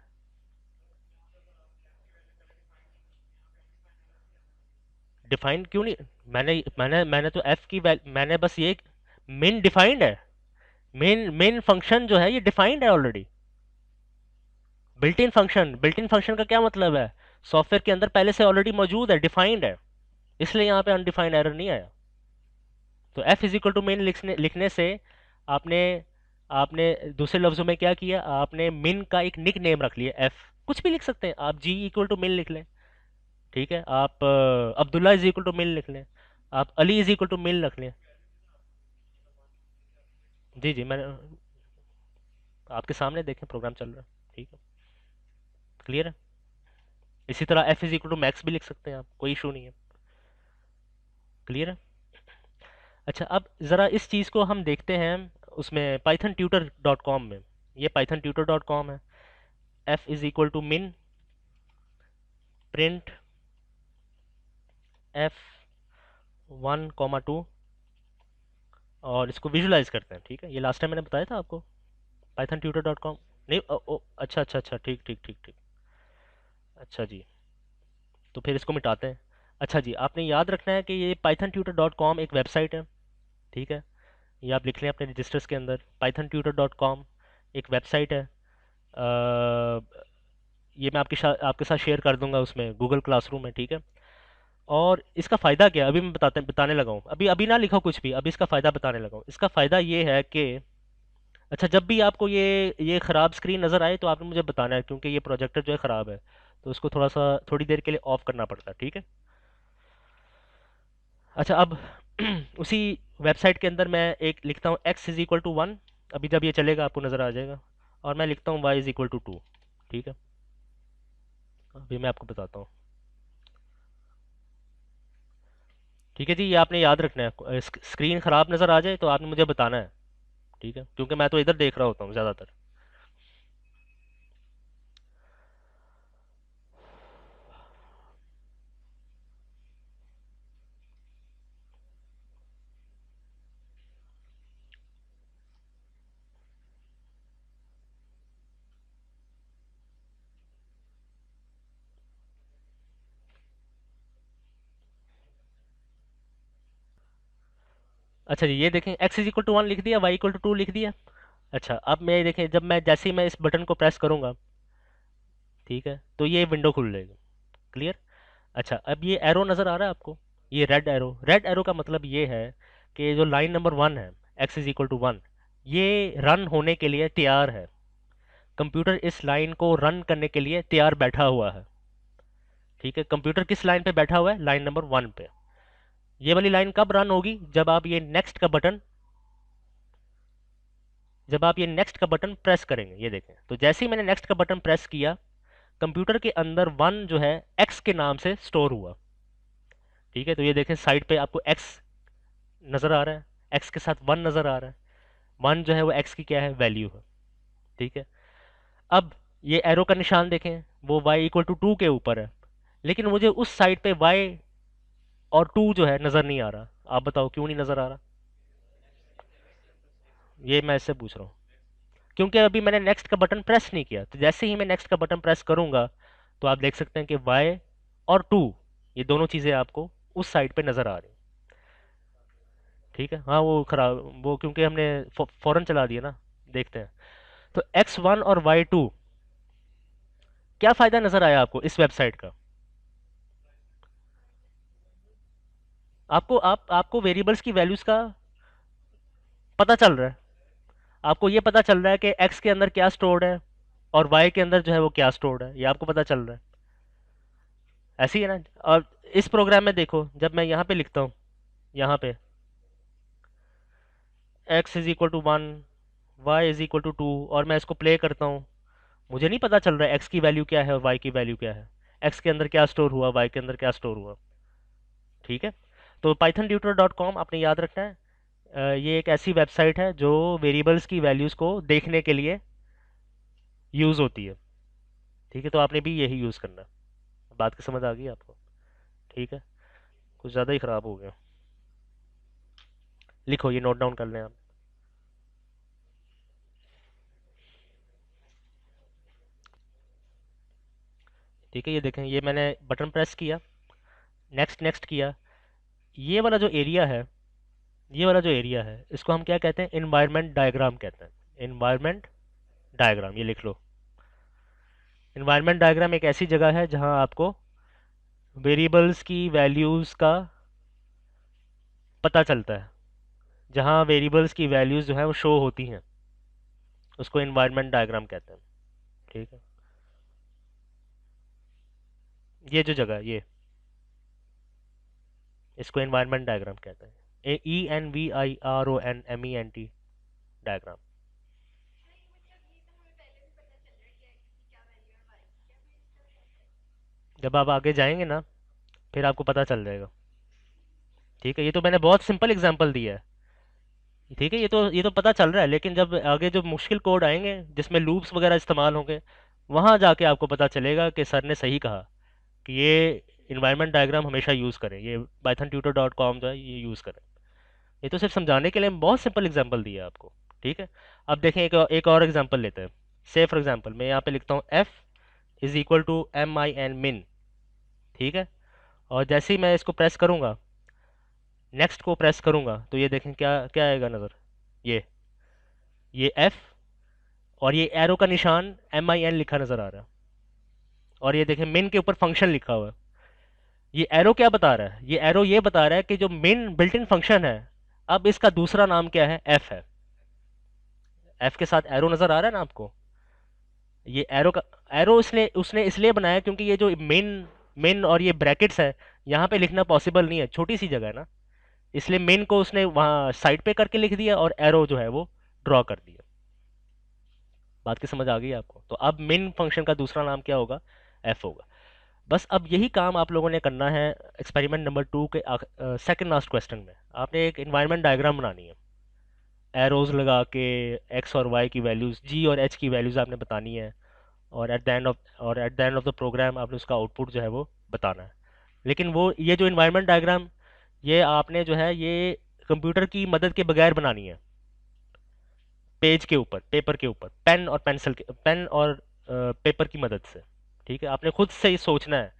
[SPEAKER 1] डिफाइंड क्यों नहीं, मैंने तो f की मैंने बस ये मिन डिफाइंड है, मेन मेन फंक्शन जो है ये डिफाइंड है ऑलरेडी। बिल्ट इन फंक्शन का क्या मतलब है, सॉफ्टवेयर के अंदर पहले से ऑलरेडी मौजूद है, डिफाइंड है, इसलिए यहाँ पे अनडिफाइंड एरर नहीं आया। तो f is equal to main लिखने से आपने आपने दूसरे लफ्जों में क्या किया, आपने मिन का एक निक नेम रख लिया f। कुछ भी लिख सकते हैं आप, g इक्वल टू मिन लिख लें। ठीक है, आप अब्दुल्ला इज इक्वल टू मिन लिख लें, आप अली इज इक्वल टू मिन रख लें। जी जी, मैंने आपके सामने देखें प्रोग्राम चल रहा है। ठीक है, क्लियर है। इसी तरह f is equal to max भी लिख सकते हैं आप, कोई इशू नहीं है। क्लियर है। अच्छा, अब ज़रा इस चीज़ को हम देखते हैं उसमें pythontutor.com में। ये pythontutor.com है। f इज इक्वल टू मिन प्रिंट f1,2 और इसको विजुलाइज करते हैं। ठीक है, ये लास्ट टाइम मैंने बताया था आपको, pythontutor.com। नहीं अच्छा अच्छा अच्छा, ठीक ठीक ठीक ठीक। अच्छा जी, तो फिर इसको मिटाते हैं। अच्छा जी, आपने याद रखना है कि ये pythontutor.com एक वेबसाइट है। ठीक है, ये आप लिख लें अपने रजिस्टर्स के अंदर, pythontutor.com एक वेबसाइट है। ये मैं आपके साथ शेयर कर दूंगा उसमें गूगल क्लासरूम में। ठीक है, और इसका फ़ायदा क्या है अभी मैं बताने लगा हूँ, अभी अभी ना लिखो कुछ भी, अभी इसका फ़ायदा बताने लगा हूँ। इसका फ़ायदा ये है कि अच्छा, जब भी आपको ये ख़राब स्क्रीन नज़र आए तो आपने मुझे बताना है, क्योंकि ये प्रोजेक्टर जो है ख़राब है, तो उसको थोड़ा सा थोड़ी देर के लिए ऑफ करना पड़ता है। ठीक है। अच्छा, अब उसी वेबसाइट के अंदर मैं एक लिखता हूँ x इज़ इक्वल टू 1। अभी जब ये चलेगा आपको नज़र आ जाएगा। और मैं लिखता हूँ y इज़ इक्वल टू 2। ठीक है, अभी मैं आपको बताता हूँ। ठीक है जी, ये आपने याद रखना है, स्क्रीन ख़राब नज़र आ जाए तो आपने मुझे बताना है। ठीक है, क्योंकि मैं तो इधर देख रहा होता हूँ ज़्यादातर। अच्छा जी, ये देखें x इज इक्वल टू 1 लिख दिया, y इक्वल टू 2 लिख दिया। अच्छा, अब मैं देखें, जब मैं जैसे ही मैं इस बटन को प्रेस करूंगा, ठीक है, तो ये विंडो खुल जाएगी। क्लियर। अच्छा, अब ये एरो नज़र आ रहा है आपको, ये रेड एरो का मतलब ये है कि जो लाइन नंबर 1 है, x इज इक्वल टू 1, ये रन होने के लिए तैयार है। कंप्यूटर इस लाइन को रन करने के लिए तैयार बैठा हुआ है। ठीक है, कंप्यूटर किस लाइन पे बैठा हुआ है, लाइन नंबर 1 पे। ये वाली लाइन कब रन होगी, जब आप ये नेक्स्ट का बटन प्रेस करेंगे। ये देखें, तो जैसे ही मैंने नेक्स्ट का बटन प्रेस किया, कंप्यूटर के अंदर 1 जो है x के नाम से स्टोर हुआ। ठीक है, तो ये देखें साइड पे आपको x नज़र आ रहा है, x के साथ 1 नज़र आ रहा है। 1 जो है वो x की क्या है, वैल्यू है। ठीक है। अब ये एरो का निशान देखें, वो y इक्वल टू 2 के ऊपर है, लेकिन मुझे उस साइड पे y और 2 जो है नज़र नहीं आ रहा। आप बताओ क्यों नहीं नज़र आ रहा? ये मैं इससे पूछ रहा हूँ। क्योंकि अभी मैंने नेक्स्ट का बटन प्रेस नहीं किया, तो जैसे ही मैं नेक्स्ट का बटन प्रेस करूंगा तो आप देख सकते हैं कि y और 2 ये दोनों चीज़ें आपको उस साइड पे नज़र आ रही हैं। ठीक है, हाँ वो खराब, वो क्योंकि हमने फौरन चला दिया ना। देखते हैं। तो x1 और y2, क्या फ़ायदा नज़र आया आपको इस वेबसाइट का? आपको वेरिएबल्स की वैल्यूज़ का पता चल रहा है। आपको ये पता चल रहा है कि x के अंदर क्या स्टोर्ड है और y के अंदर जो है वो क्या स्टोर्ड है, ये आपको पता चल रहा है। ऐसी है ना। और इस प्रोग्राम में देखो, जब मैं यहाँ पे लिखता हूँ, यहाँ पे x is equal to 1, y is equal to 2, और मैं इसको प्ले करता हूँ, मुझे नहीं पता चल रहा है x की वैल्यू क्या है और y की वैल्यू क्या है, x के अंदर क्या स्टोर हुआ, y के अंदर क्या स्टोर हुआ। ठीक है। तो pythontutor.com आपने याद रखना है। ये एक ऐसी वेबसाइट है जो वेरिएबल्स की वैल्यूज़ को देखने के लिए यूज़ होती है। ठीक है, तो आपने भी यही यूज़ करना है। बात की समझ आ गई आपको? ठीक है। कुछ ज़्यादा ही ख़राब हो गया। लिखो, ये नोट डाउन कर लें आप। ठीक है, ये देखें, ये मैंने बटन प्रेस किया, नेक्स्ट नेक्स्ट किया। ये वाला जो एरिया है, ये वाला जो एरिया है, इसको हम क्या कहते हैं? इन्वायरमेंट डायग्राम कहते हैं। इन्वायरमेंट डायग्राम, ये लिख लो। इन्वायरमेंट डायग्राम एक ऐसी जगह है जहां आपको वेरिएबल्स की वैल्यूज़ का पता चलता है, जहां वेरिएबल्स की वैल्यूज़ जो है वो शो होती हैं, उसको इन्वायरमेंट डायग्राम कहते हैं। ठीक है। ये जो जगह है, ये, इसको इन्वायरमेंट डायग्राम कहते हैं। ENVIRONMENT diagram. जब आप आगे जाएंगे ना, फिर आपको पता चल जाएगा। ठीक है, ये तो मैंने बहुत सिंपल एग्जांपल दिया है। ठीक है, ये तो पता चल रहा है, लेकिन जब आगे जो मुश्किल कोड आएंगे जिसमें लूप्स वगैरह इस्तेमाल होंगे, वहां जाके आपको पता चलेगा कि सर ने सही कहा कि ये इन्वायरमेंट डायग्राम हमेशा यूज़ करें, ये pythontutor.com जो है ये यूज़ करें। ये तो सिर्फ समझाने के लिए बहुत सिंपल एग्जांपल दिया है आपको। ठीक है। अब देखें, एक और एग्जांपल लेते हैं। से फॉर एग्जांपल मैं यहाँ पे लिखता हूँ f is equal to min। ठीक है। और जैसे ही मैं इसको प्रेस करूँगा, नेक्स्ट को प्रेस करूँगा, तो ये देखें क्या क्या आएगा नज़र। ये f और ये एरो का निशान min लिखा नज़र आ रहा है। और ये देखें min के ऊपर फंक्शन लिखा हुआ है। ये एरो क्या बता रहा है? ये एरो ये बता रहा है कि जो min बिल्ट इन फंक्शन है, अब इसका दूसरा नाम क्या है? f है। f के साथ एरो नज़र आ रहा है ना आपको? ये एरो का, एरो उसने उसने इसलिए बनाया क्योंकि ये जो मेन और ये ब्रैकेट्स है, यहाँ पे लिखना पॉसिबल नहीं है, छोटी सी जगह है ना। इसलिए मेन को उसने वहाँ साइड पे करके लिख दिया और एरो जो है वो ड्रॉ कर दिया। बात की समझ आ गई आपको? तो अब मेन फंक्शन का दूसरा नाम क्या होगा? एफ होगा। बस अब यही काम आप लोगों ने करना है एक्सपेरिमेंट नंबर 2 के सेकंड लास्ट क्वेश्चन में। आपने एक इन्वायरमेंट डायग्राम बनानी है, एरोज लगा के एक्स और वाई की वैल्यूज़, जी और एच की वैल्यूज़ आपने बतानी है, और at the end of the program आपने उसका आउटपुट जो है वो बताना है। लेकिन वो ये जो इन्वायरमेंट डायग्राम, ये आपने जो है ये कंप्यूटर की मदद के बगैर बनानी है, पेज के ऊपर, पेपर के ऊपर, पेन और पेपर की मदद से। ठीक है, आपने खुद से ही सोचना है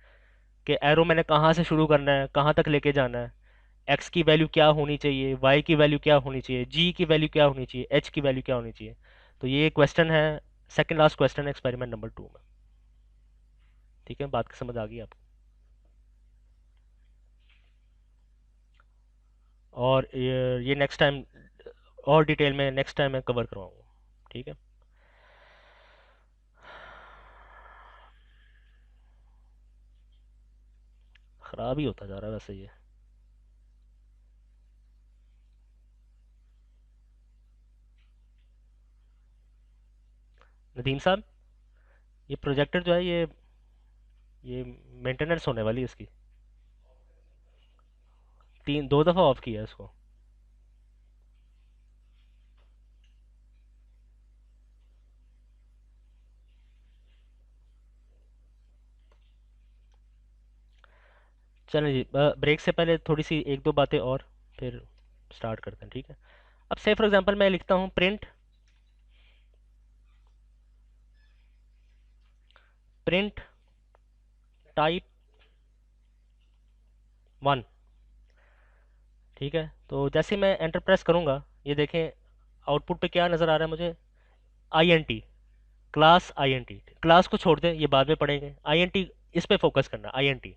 [SPEAKER 1] कि एरो मैंने कहाँ से शुरू करना है, कहाँ तक लेके जाना है, एक्स की वैल्यू क्या होनी चाहिए, वाई की वैल्यू क्या होनी चाहिए, जी की वैल्यू क्या होनी चाहिए, एच की वैल्यू क्या होनी चाहिए। तो ये क्वेश्चन है, सेकंड लास्ट क्वेश्चन है एक्सपेरिमेंट नंबर 2 में। ठीक है, बात समझ आ गई आपको? और ये नेक्स्ट टाइम और डिटेल में नेक्स्ट टाइम मैं कवर करवाऊंगा। ठीक है। ख़राब ही होता जा रहा है वैसे ये। नदीम साहब, ये प्रोजेक्टर जो है ये मेंटेनेंस होने वाली है इसकी। दो दफ़ा ऑफ किया है इसको। चलें जी, ब्रेक से पहले थोड़ी सी एक दो बातें और, फिर स्टार्ट करते हैं, ठीक है। अब से फॉर एग्जांपल मैं लिखता हूँ प्रिंट प्रिंट टाइप 1, ठीक है। तो जैसे ही मैं एंटर प्रेस करूँगा, ये देखें आउटपुट पे क्या नज़र आ रहा है मुझे, I N T, class I N T. Class को छोड़ दें, ये बाद में पढ़ेंगे, आई एन टी इस पे फोकस करना, आई एन टी।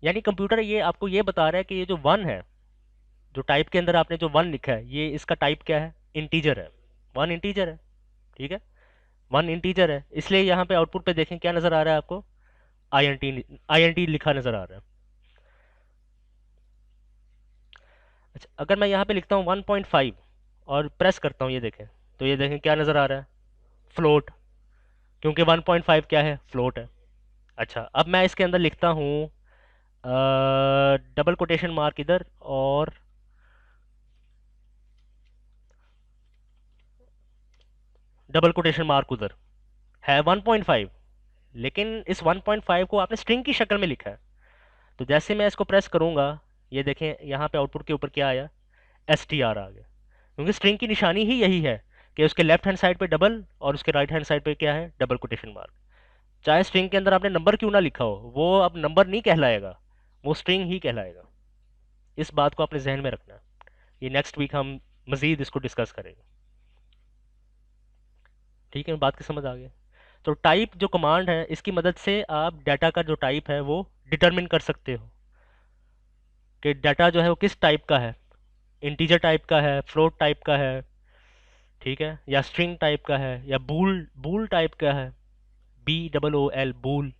[SPEAKER 1] यानी कंप्यूटर ये आपको ये बता रहा है कि ये जो वन है, जो टाइप के अंदर आपने जो वन लिखा है, ये इसका टाइप क्या है, इंटीजर है। वन इंटीजर है, ठीक है। वन इंटीजर है, इसलिए यहाँ पे आउटपुट पे देखें क्या नज़र आ रहा है आपको, आई एन टी लिखा नज़र आ रहा है। अच्छा, अगर मैं यहाँ पे लिखता हूँ 1.5 और प्रेस करता हूँ, ये देखें, तो ये देखें क्या नज़र आ रहा है, फ्लोट, क्योंकि 1.5 क्या है, फ्लोट है। अच्छा, अब मैं इसके अंदर लिखता हूँ डबल कोटेशन मार्क इधर और डबल कोटेशन मार्क उधर, है 1.5, लेकिन इस 1.5 को आपने स्ट्रिंग की शक्ल में लिखा है। तो जैसे मैं इसको प्रेस करूंगा, ये देखें यहाँ पे आउटपुट के ऊपर क्या आया, एस टी आर आ गया, क्योंकि स्ट्रिंग की निशानी ही यही है कि उसके लेफ्ट हैंड साइड पे डबल और उसके राइट हैंड साइड पे क्या है, डबल कोटेशन मार्क। चाहे स्ट्रिंग के अंदर आपने नंबर क्यों ना लिखा हो, वो अब नंबर नहीं कहलाएगा, वो स्ट्रिंग ही कहलाएगा। इस बात को आपने जहन में रखना है। ये नेक्स्ट वीक हम मजीद इसको डिस्कस करेंगे, ठीक है। बात की समझ आ गई। तो टाइप जो कमांड है, इसकी मदद से आप डाटा का जो टाइप है वो डिटरमिन कर सकते हो कि डाटा जो है वो किस टाइप का है, इंटीजर टाइप का है, फ्लोट टाइप का है, ठीक है, या स्ट्रिंग टाइप का है, या बूल बूल टाइप का है, बी डबल ओ एल, बूल,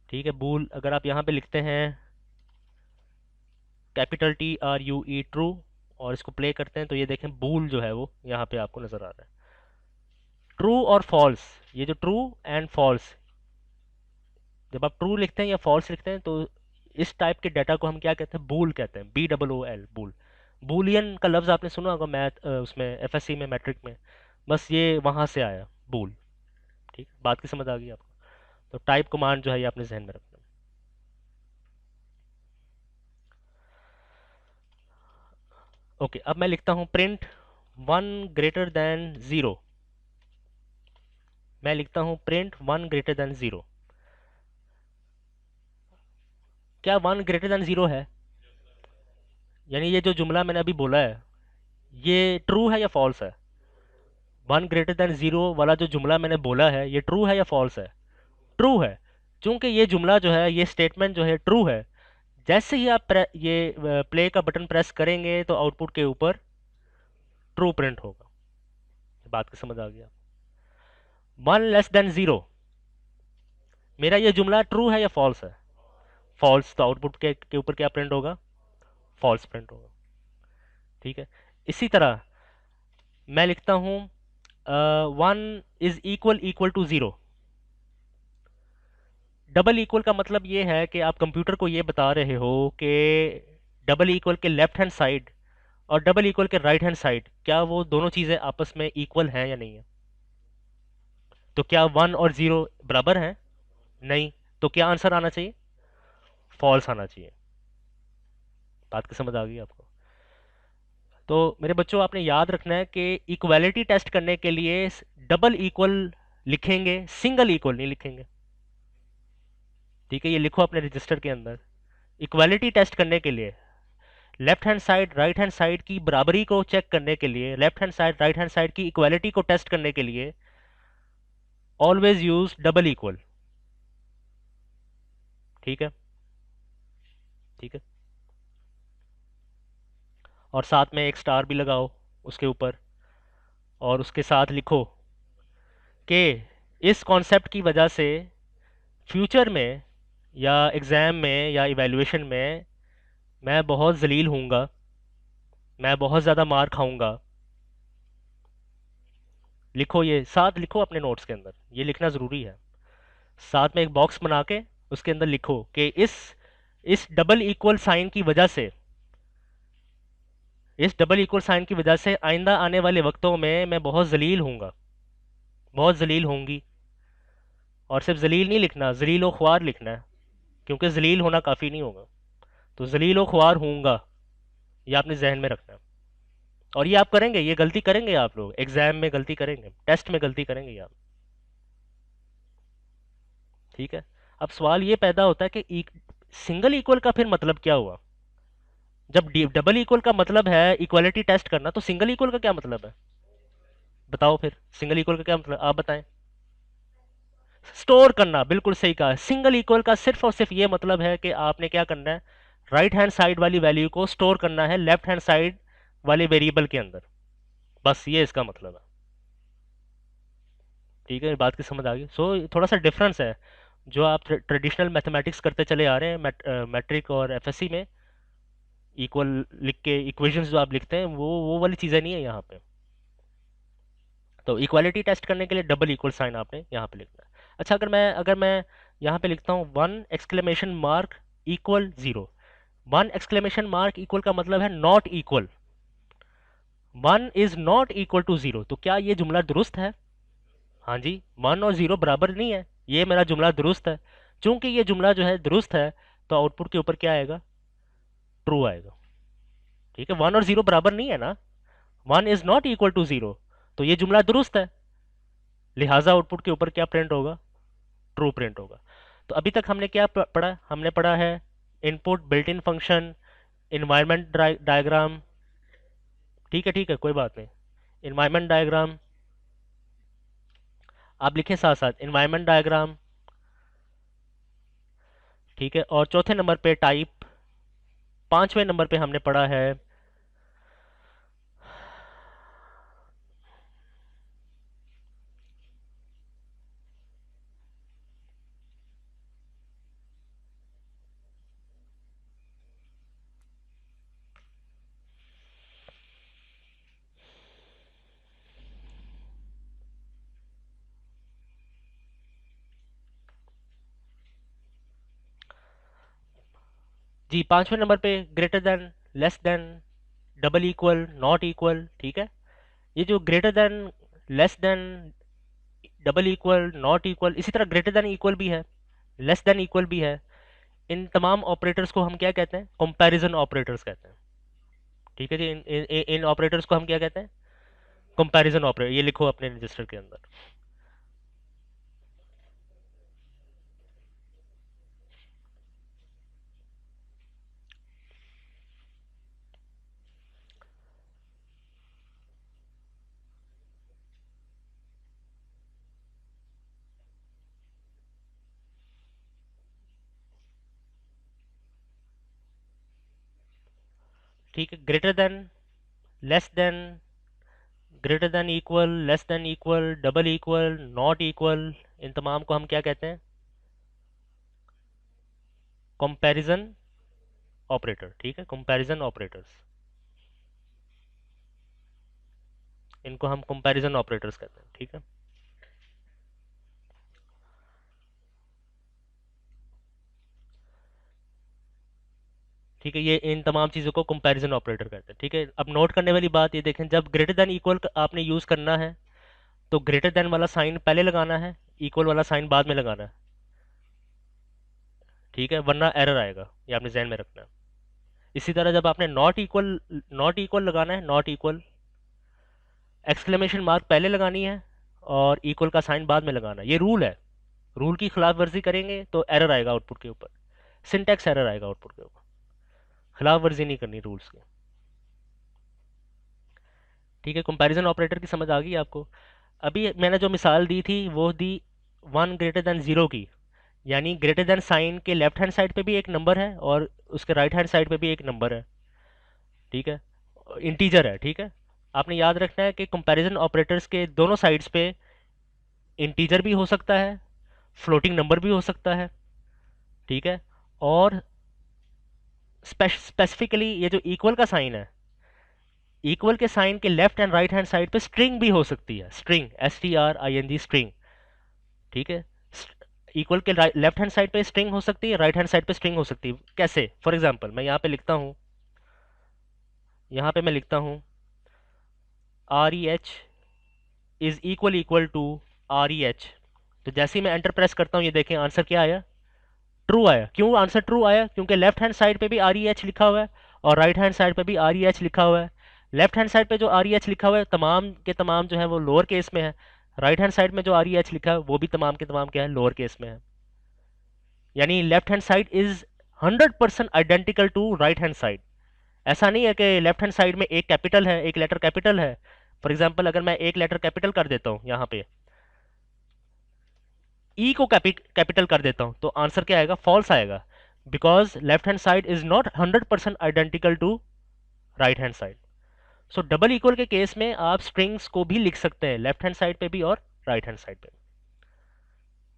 [SPEAKER 1] ठीक है। बूल अगर आप यहाँ पे लिखते हैं capital T R you E, true, और इसको प्ले करते हैं, तो ये देखें बूल जो है वो यहाँ पे आपको नज़र आ रहा है। ट्रू और फॉल्स, ये जो ट्रू एंड फॉल्स, जब आप ट्रू लिखते हैं या फॉल्स लिखते हैं, तो इस टाइप के डाटा को हम क्या कहते हैं, बूल कहते हैं, बी डबल ओ एल, बूल। बूलियन का लफ्ज़ आपने सुना होगा मैथ उसमें, एफएससी में, मैट्रिक में, बस ये वहाँ से आया, बूल, ठीक। बात की समझ आ गई आपको। तो टाइप कमांड जो है ये आपने जहन में रखना है। ओके, अब मैं लिखता हूँ प्रिंट 1 ग्रेटर दैन 0। मैं लिखता हूँ प्रिंट 1 ग्रेटर दैन 0। क्या 1 ग्रेटर दैन 0 है? यानी ये जो जुमला मैंने अभी बोला है, ये ट्रू है या फॉल्स है? 1 ग्रेटर दैन 0 वाला जो जुमला मैंने बोला है, ये ट्रू है या फॉल्स है? ट्रू है। चूंकि ये जुमला जो है, ये स्टेटमेंट जो है ट्रू है, जैसे ही आप ये प्ले का बटन प्रेस करेंगे, तो आउटपुट के ऊपर ट्रू प्रिंट होगा। बात की समझ आ गया? 1 < 0, मेरा ये जुमला ट्रू है या फॉल्स है? फॉल्स, तो आउटपुट के ऊपर क्या प्रिंट होगा, फॉल्स प्रिंट होगा, ठीक है। इसी तरह मैं लिखता हूँ 1 = 0। डबल इक्वल का मतलब ये है कि आप कंप्यूटर को ये बता रहे हो कि डबल इक्वल के लेफ्ट हैंड साइड और डबल इक्वल के राइट हैंड साइड, क्या वो दोनों चीज़ें आपस में इक्वल हैं या नहीं है? तो क्या 1 और 0 बराबर हैं? नहीं। तो क्या आंसर आना चाहिए, फॉल्स आना चाहिए। बात की समझ आ गई आपको? तो मेरे बच्चों, आपने याद रखना है कि इक्वालिटी टेस्ट करने के लिए डबल इक्वल लिखेंगे, सिंगल इक्वल नहीं लिखेंगे, ठीक है। ये लिखो अपने रजिस्टर के अंदर। इक्वालिटी टेस्ट करने के लिए, left hand side right hand side की बराबरी को चेक करने के लिए, left hand side right hand side की इक्वालिटी को टेस्ट करने के लिए, ऑलवेज यूज डबल इक्वल, ठीक है, ठीक है। और साथ में एक स्टार भी लगाओ उसके ऊपर, और उसके साथ लिखो कि इस कॉन्सेप्ट की वजह से फ्यूचर में या एग्ज़ाम में या इवैल्यूएशन में मैं बहुत जलील हूँगा, मैं बहुत ज़्यादा मार खाऊंगा। लिखो, ये साथ लिखो अपने नोट्स के अंदर, ये लिखना ज़रूरी है। साथ में एक बॉक्स बना के उसके अंदर लिखो कि इस डबल इक्वल साइन की वजह से, इस डबल इक्वल साइन की वजह से आइंदा आने वाले वक्तों में मैं बहुत जलील हूँगा, बहुत जलील होंगी। और सिर्फ जलील नहीं लिखना, जलील व ख्वार लिखना है, क्योंकि जलील होना काफ़ी नहीं होगा। तो जलीलो ख्वार हूँगा, ये आपने जहन में रखना है। और ये आप करेंगे, ये गलती करेंगे आप लोग, एग्जाम में गलती करेंगे, टेस्ट में गलती करेंगे आप। ठीक है। अब सवाल ये पैदा होता है कि सिंगल इक्वल का फिर मतलब क्या हुआ? जब डबल इक्वल का मतलब है इक्वालिटी टेस्ट करना, तो सिंगल इक्वल का क्या मतलब है? बताओ फिर सिंगल इक्वल का क्या मतलब, आप बताएं। स्टोर करना, बिल्कुल सही कहा। सिंगल इक्वल का सिर्फ और सिर्फ ये मतलब है कि आपने क्या करना है, राइट हैंड साइड वाली वैल्यू को स्टोर करना है लेफ्ट हैंड साइड वाले वेरिएबल के अंदर, बस ये इसका मतलब है। ठीक है, बात की समझ आ गई। थोड़ा सा डिफरेंस है, जो आप ट्रेडिशनल मैथमेटिक्स करते चले आ रहे हैं मैट्रिक और एफएससी में, इक्वल लिख के इक्वेशंस जो आप लिखते हैं, वो वाली चीज़ें नहीं है यहाँ पे। तो इक्वालिटी टेस्ट करने के लिए डबल इक्वल साइन आपने यहाँ पे लिखना है। अच्छा, अगर मैं यहाँ पे लिखता हूँ one exclamation mark equal zero, one exclamation mark equal का मतलब है not equal, one is not equal to zero, तो क्या ये जुमला दुरुस्त है? हाँ जी, वन और जीरो बराबर नहीं है, ये मेरा जुमला दुरुस्त है। चूंकि ये जुमला जो है दुरुस्त है, तो आउटपुट के ऊपर क्या आएगा? ट्रू आएगा। ठीक है, वन और जीरो बराबर नहीं है ना, one is not equal to zero, तो ये जुमला दुरुस्त है, लिहाजा आउटपुट के ऊपर क्या प्रिंट होगा? ट्रू प्रिंट होगा। तो अभी तक हमने क्या पढ़ा? हमने पढ़ा है input, built in function, environment diagram. ठीक है, कोई बात नहीं। इन्वायरमेंट डायग्राम आप लिखें साथ साथ, इन्वायरमेंट डायग्राम। ठीक है, और चौथे नंबर पे टाइप। पांचवें नंबर पे हमने पढ़ा है, जी पांचवें नंबर पे greater than, less then, double equal, not equal. ठीक है, ये जो greater than, less then, double equal, not equal, इसी तरह ग्रेटर देन इक्वल भी है, लेस देन इक्वल भी है, इन तमाम ऑपरेटर्स को हम क्या कहते हैं? कंपैरिजन ऑपरेटर्स कहते हैं। ठीक है जी, इन ऑपरेटर्स को हम क्या कहते हैं? Comparison operator. ये लिखो अपने रजिस्टर के अंदर। ठीक है, greater than, less than, greater than equal, less than equal, double equal, not equal, इन तमाम को हम क्या कहते हैं? Comparison operator. ठीक है, कंपैरिजन ऑपरेटर्स, इनको हम कंपैरिजन ऑपरेटर्स कहते हैं। ठीक है। ठीक है, ये इन तमाम चीज़ों को कंपैरिजन ऑपरेटर कहते हैं। ठीक है, अब नोट करने वाली बात ये देखें, जब ग्रेटर देन इक्वल आपने यूज़ करना है, तो ग्रेटर देन वाला साइन पहले लगाना है, इक्वल वाला साइन बाद में लगाना है। ठीक है, वरना एरर आएगा, ये आपने जहन में रखना है। इसी तरह जब आपने नॉट इक्वल लगाना है, नॉट इक्वल, एक्सक्लेमेशन मार्क पहले लगानी है और इक्वल का साइन बाद में लगाना है, ये रूल है। रूल की खिलाफ वर्जी करेंगे तो एरर आएगा आउटपुट के ऊपर, सिंटैक्स एरर आएगा आउटपुट के ऊपर। खिलाफ वर्जी नहीं करनी रूल्स की। ठीक है, कंपैरिजन ऑपरेटर की समझ आ गई आपको? अभी मैंने जो मिसाल दी थी वो दी वन ग्रेटर देन ज़ीरो की, यानी ग्रेटर देन साइन के लेफ्ट हैंड साइड पे भी एक नंबर है और उसके राइट हैंड साइड पे भी एक नंबर है। ठीक है, इंटीजर है। ठीक है, आपने याद रखना है कि कंपैरिजन ऑपरेटर्स के दोनों साइड्स पे इंटीजर भी हो सकता है, फ्लोटिंग नंबर भी हो सकता है। ठीक है, और स्पेसिफिकली ये जो इक्वल का साइन है, इक्वल के साइन के left and right hand side पे स्ट्रिंग भी हो सकती है, स्ट्रिंग, STRING, स्ट्रिंग। ठीक है, इक्वल के लेफ्ट हैंड साइड पे स्ट्रिंग हो सकती है, राइट हैंड साइड पे स्ट्रिंग हो सकती है। कैसे? फॉर एग्जांपल मैं यहाँ पे लिखता हूँ, यहाँ पे मैं लिखता हूँ REH is equal equal to REH, तो जैसे ही मैं एंटर प्रेस करता हूँ, ये देखें आंसर क्या आया? ट्रू आया। क्यों आंसर ट्रू आया? क्योंकि लेफ्ट हैंड साइड पे भी आर ई एच लिखा हुआ है और राइट हैंड साइड पे भी आर ई एच लिखा हुआ है। लेफ्ट हैंड साइड पे जो आर ई एच लिखा हुआ है तमाम के तमाम जो है वो लोअर केस में है। राइट हैंड साइड में जो आर ई एच लिखा है वो भी तमाम के तमाम क्या है, लोअर केस में है। यानी left hand side is 100% identical to right hand side. ऐसा नहीं है कि लेफ्ट हैंड साइड में एक कैपिटल है, एक लेटर कैपिटल है। फॉर एग्जांपल अगर मैं एक लेटर कैपिटल कर देता हूँ यहाँ पे, ई को कैपिटल कर देता हूँ, तो आंसर क्या आएगा? फॉल्स आएगा, because left hand side is not 100% identical to right hand side. So double equal के केस में आप स्ट्रिंग्स को भी लिख सकते हैं, लेफ्ट हैंड साइड पे भी और राइट हैंड साइड पे।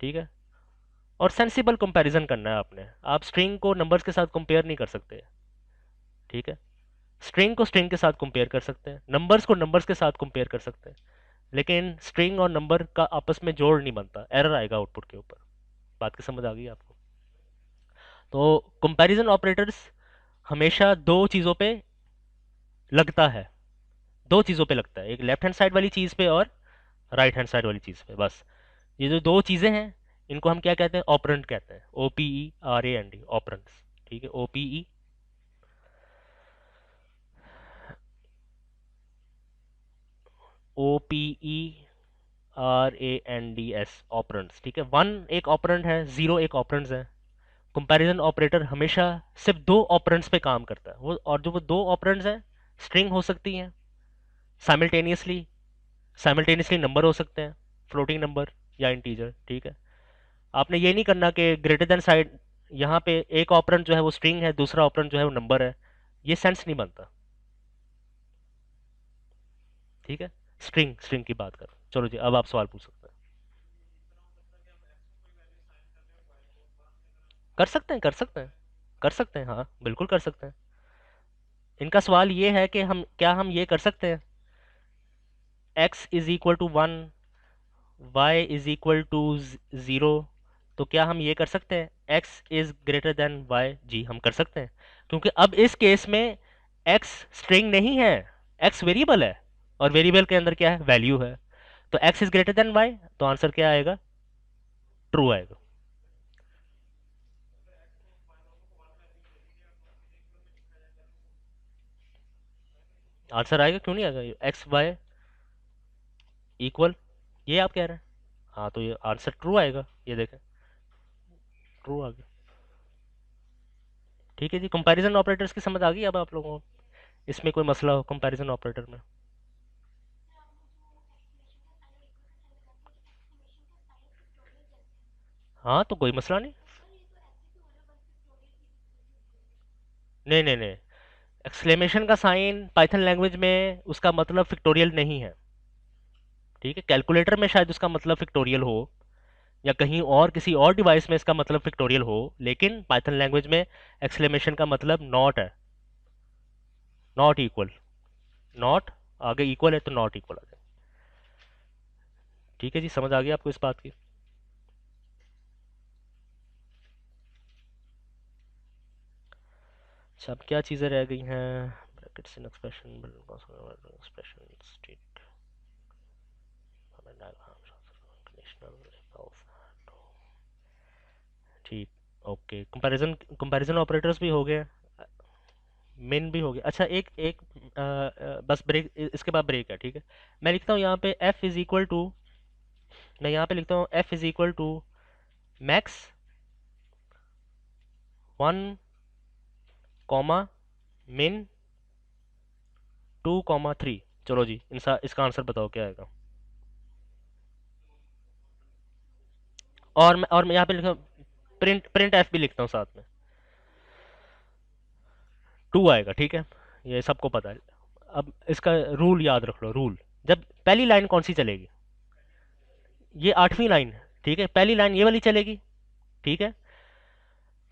[SPEAKER 1] ठीक है। और सेंसिबल कंपैरिजन करना है आपने। आप स्ट्रिंग को नंबर्स के साथ कंपेयर नहीं कर सकते। ठीक है। स्ट्रिंग को स्ट्रिंग के साथ कंपेयर कर सकते हैं, नंबर्स को नंबर्स के साथ कंपेयर कर सकते हैं, लेकिन स्ट्रिंग और नंबर का आपस में जोड़ नहीं बनता, एरर आएगा आउटपुट के ऊपर। बात की समझ आ गई आपको? तो कंपैरिजन ऑपरेटर्स हमेशा दो चीज़ों पे लगता है, दो चीज़ों पे लगता है, एक लेफ्ट हैंड साइड वाली चीज़ पे और राइट हैंड साइड वाली चीज़ पे। बस ये जो दो चीज़ें हैं इनको हम क्या कहते हैं? ऑपरेंट कहते हैं। O P E R A N D, operands. ठीक है। O P E O P E R A N D S, operands. ठीक है। वन एक ऑपरेंट है, जीरो एक ऑपरेंट्स है। कंपैरिजन ऑपरेटर हमेशा सिर्फ दो ऑपरेंट्स पे काम करता है वो, और जो वो दो ऑपरेंट्स हैं स्ट्रिंग हो सकती हैं साइमल्टेनियसली, साइमल्टेनियसली नंबर हो सकते हैं, फ्लोटिंग नंबर या इंटीजर। ठीक है। आपने ये नहीं करना कि ग्रेटर देन साइड यहाँ पे एक ऑपरेंट जो है वो स्ट्रिंग है, दूसरा ऑपरेंट जो है वो नंबर है, ये सेंस नहीं बनता। ठीक है। स्ट्रिंग स्ट्रिंग की बात कर। चलो जी, अब आप सवाल पूछ सकते हैं। कर सकते हैं, कर सकते हैं, कर सकते हैं, हाँ बिल्कुल कर सकते हैं। इनका सवाल ये है कि हम क्या हम ये कर सकते हैं x is equal to one, y is equal to zero, तो क्या हम ये कर सकते हैं x is greater than y? जी हम कर सकते हैं, क्योंकि अब इस केस में x स्ट्रिंग नहीं है, x वेरिएबल है, और वेरिएबल के अंदर क्या है? वैल्यू है। तो x is greater than y, तो आंसर क्या आएगा? ट्रू आएगा। आंसर आएगा, क्यों नहीं आएगा? एक्स वाई इक्वल, ये आप कह रहे हैं। हाँ तो ये आंसर ट्रू आएगा, ये देखें, ट्रू आ गया। ठीक है जी। कंपैरिजन ऑपरेटर्स की समझ आ गई अब आप लोगों को? इसमें कोई मसला हो कंपैरिजन ऑपरेटर में? हाँ तो कोई मसला नहीं। नहीं नहीं नहीं, एक्सक्लेमेशन का साइन पाइथन लैंग्वेज में उसका मतलब फिक्टोरियल नहीं है। ठीक है। कैलकुलेटर में शायद उसका मतलब फिक्टोरियल हो, या कहीं और किसी और डिवाइस में इसका मतलब फिक्टोरियल हो, लेकिन पाइथन लैंग्वेज में एक्सक्लेमेशन का मतलब नॉट है, नॉट इक्वल। नॉट आगे इक्वल है तो नॉट इक्वल आ जाए। ठीक है जी, समझ आ गई आपको इस बात की? अच्छा, अब क्या चीज़ें रह गई हैं? Brackets in expression, expression state, ठीक। ओके, कंपैरिजन कंपैरिजन ऑपरेटर्स भी हो गए, मेन भी हो गया। अच्छा एक एक बस ब्रेक, इसके बाद ब्रेक है। ठीक है। मैं लिखता हूँ यहाँ पे f इज इक्वल टू, मैं यहाँ पे लिखता हूँ f is equal to max one comma min two comma three. चलो जी, इसका आंसर बताओ क्या आएगा? और मैं यहाँ पे लिखता हूँ, प्रिंट प्रिंट एफ भी लिखता हूँ साथ में, टू आएगा। ठीक है, ये सबको पता है। अब इसका रूल याद रख लो। रूल, जब पहली लाइन कौन सी चलेगी? ये आठवीं लाइन। ठीक है, पहली लाइन ये वाली चलेगी। ठीक है।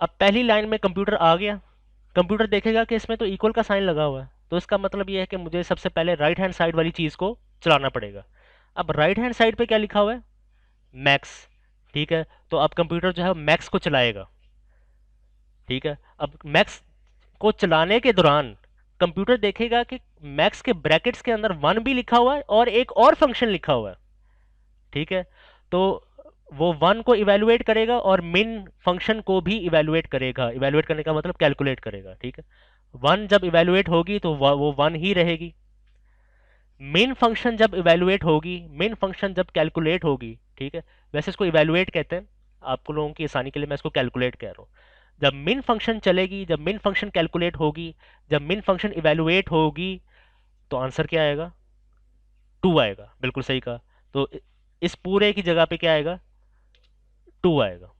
[SPEAKER 1] अब पहली लाइन में कंप्यूटर आ गया, कंप्यूटर देखेगा कि इसमें तो इक्वल का साइन लगा हुआ है, तो इसका मतलब ये है कि मुझे सबसे पहले राइट हैंड साइड वाली चीज़ को चलाना पड़ेगा। अब राइट हैंड साइड पे क्या लिखा हुआ है? मैक्स। ठीक है, तो अब कंप्यूटर जो है मैक्स को चलाएगा। ठीक है। अब मैक्स को चलाने के दौरान कंप्यूटर देखेगा कि मैक्स के ब्रैकेट्स के अंदर वन भी लिखा हुआ है और एक और फंक्शन लिखा हुआ है। ठीक है। तो वो वन को इवेलुएट करेगा और मिन फंक्शन को भी इवेलुएट करेगा। इवेलुएट करने का मतलब कैलकुलेट करेगा, ठीक है। वन जब इवेलुएट होगी तो वो वन ही रहेगी। मेन फंक्शन जब इवेलुएट होगी, मेन फंक्शन जब कैलकुलेट होगी, ठीक है। वैसे इसको इवेलुएट कहते हैं, आपको लोगों की आसानी के लिए मैं इसको कैलकुलेट कह रहा हूँ। जब मेन फंक्शन चलेगी, जब मेन फंक्शन कैलकुलेट होगी, जब मेन फंक्शन इवेलुएट होगी, तो आंसर क्या आएगा? टू आएगा, बिल्कुल सही कहा। तो इस पूरे की जगह पे क्या आएगा? टू आएगा।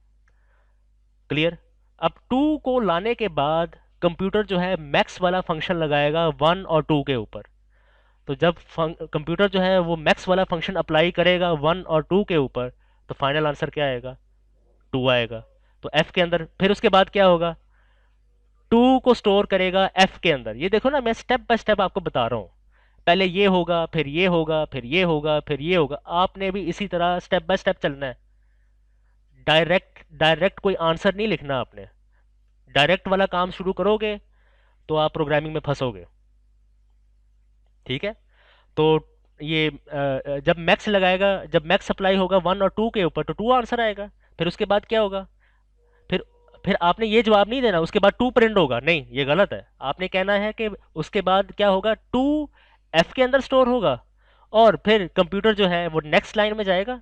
[SPEAKER 1] क्लियर? अब टू को लाने के बाद कंप्यूटर जो है मैक्स वाला फंक्शन लगाएगा वन और टू के ऊपर। तो जब कंप्यूटर जो है वो मैक्स वाला फंक्शन अप्लाई करेगा वन और टू के ऊपर, तो फाइनल आंसर क्या आएगा? टू आएगा। तो एफ के अंदर फिर उसके बाद क्या होगा? टू को स्टोर करेगा एफ के अंदर। ये देखो ना, मैं स्टेप बाय स्टेप आपको बता रहा हूँ। पहले ये होगा, फिर ये होगा, फिर ये होगा, फिर ये होगा। आपने भी इसी तरह स्टेप बाय स्टेप चलना है। डायरेक्ट डायरेक्ट कोई आंसर नहीं लिखना आपने। डायरेक्ट वाला काम शुरू करोगे तो आप प्रोग्रामिंग में फंसोगे, ठीक है। तो ये जब मैक्स लगाएगा, जब मैक्स अप्लाई होगा वन और टू के ऊपर, तो टू आंसर आएगा। फिर उसके बाद क्या होगा? फिर फिर आपने ये जवाब नहीं देना उसके बाद टू प्रिंट होगा, नहीं, ये गलत है। आपने कहना है कि उसके बाद क्या होगा? टू एफ के अंदर स्टोर होगा, और फिर कंप्यूटर जो है वो नेक्स्ट लाइन में जाएगा,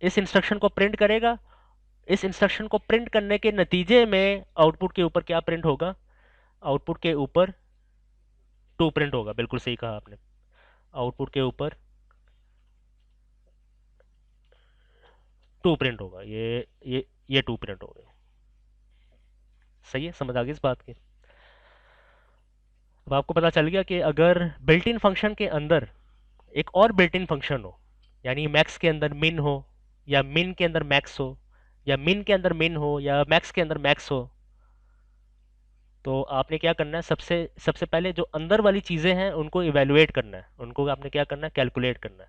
[SPEAKER 1] इस इंस्ट्रक्शन को प्रिंट करेगा। इस इंस्ट्रक्शन को प्रिंट करने के नतीजे में आउटपुट के ऊपर क्या प्रिंट होगा? आउटपुट के ऊपर टू प्रिंट होगा, बिल्कुल सही कहा आपने। आउटपुट के ऊपर टू प्रिंट होगा। ये टू प्रिंट होगा। सही है, समझ आ गई इस बात की? अब आपको पता चल गया कि अगर बिल्ट इन फंक्शन के अंदर एक और बिल्ट इन फंक्शन हो, यानी मैक्स के अंदर मिन हो, या मिन के अंदर मैक्स हो, या मिन के अंदर मिन हो, या मैक्स के अंदर मैक्स हो, तो आपने क्या करना है? सबसे सबसे पहले जो अंदर वाली चीज़ें हैं उनको इवेलुएट करना है, उनको आपने क्या करना है? कैलकुलेट करना है,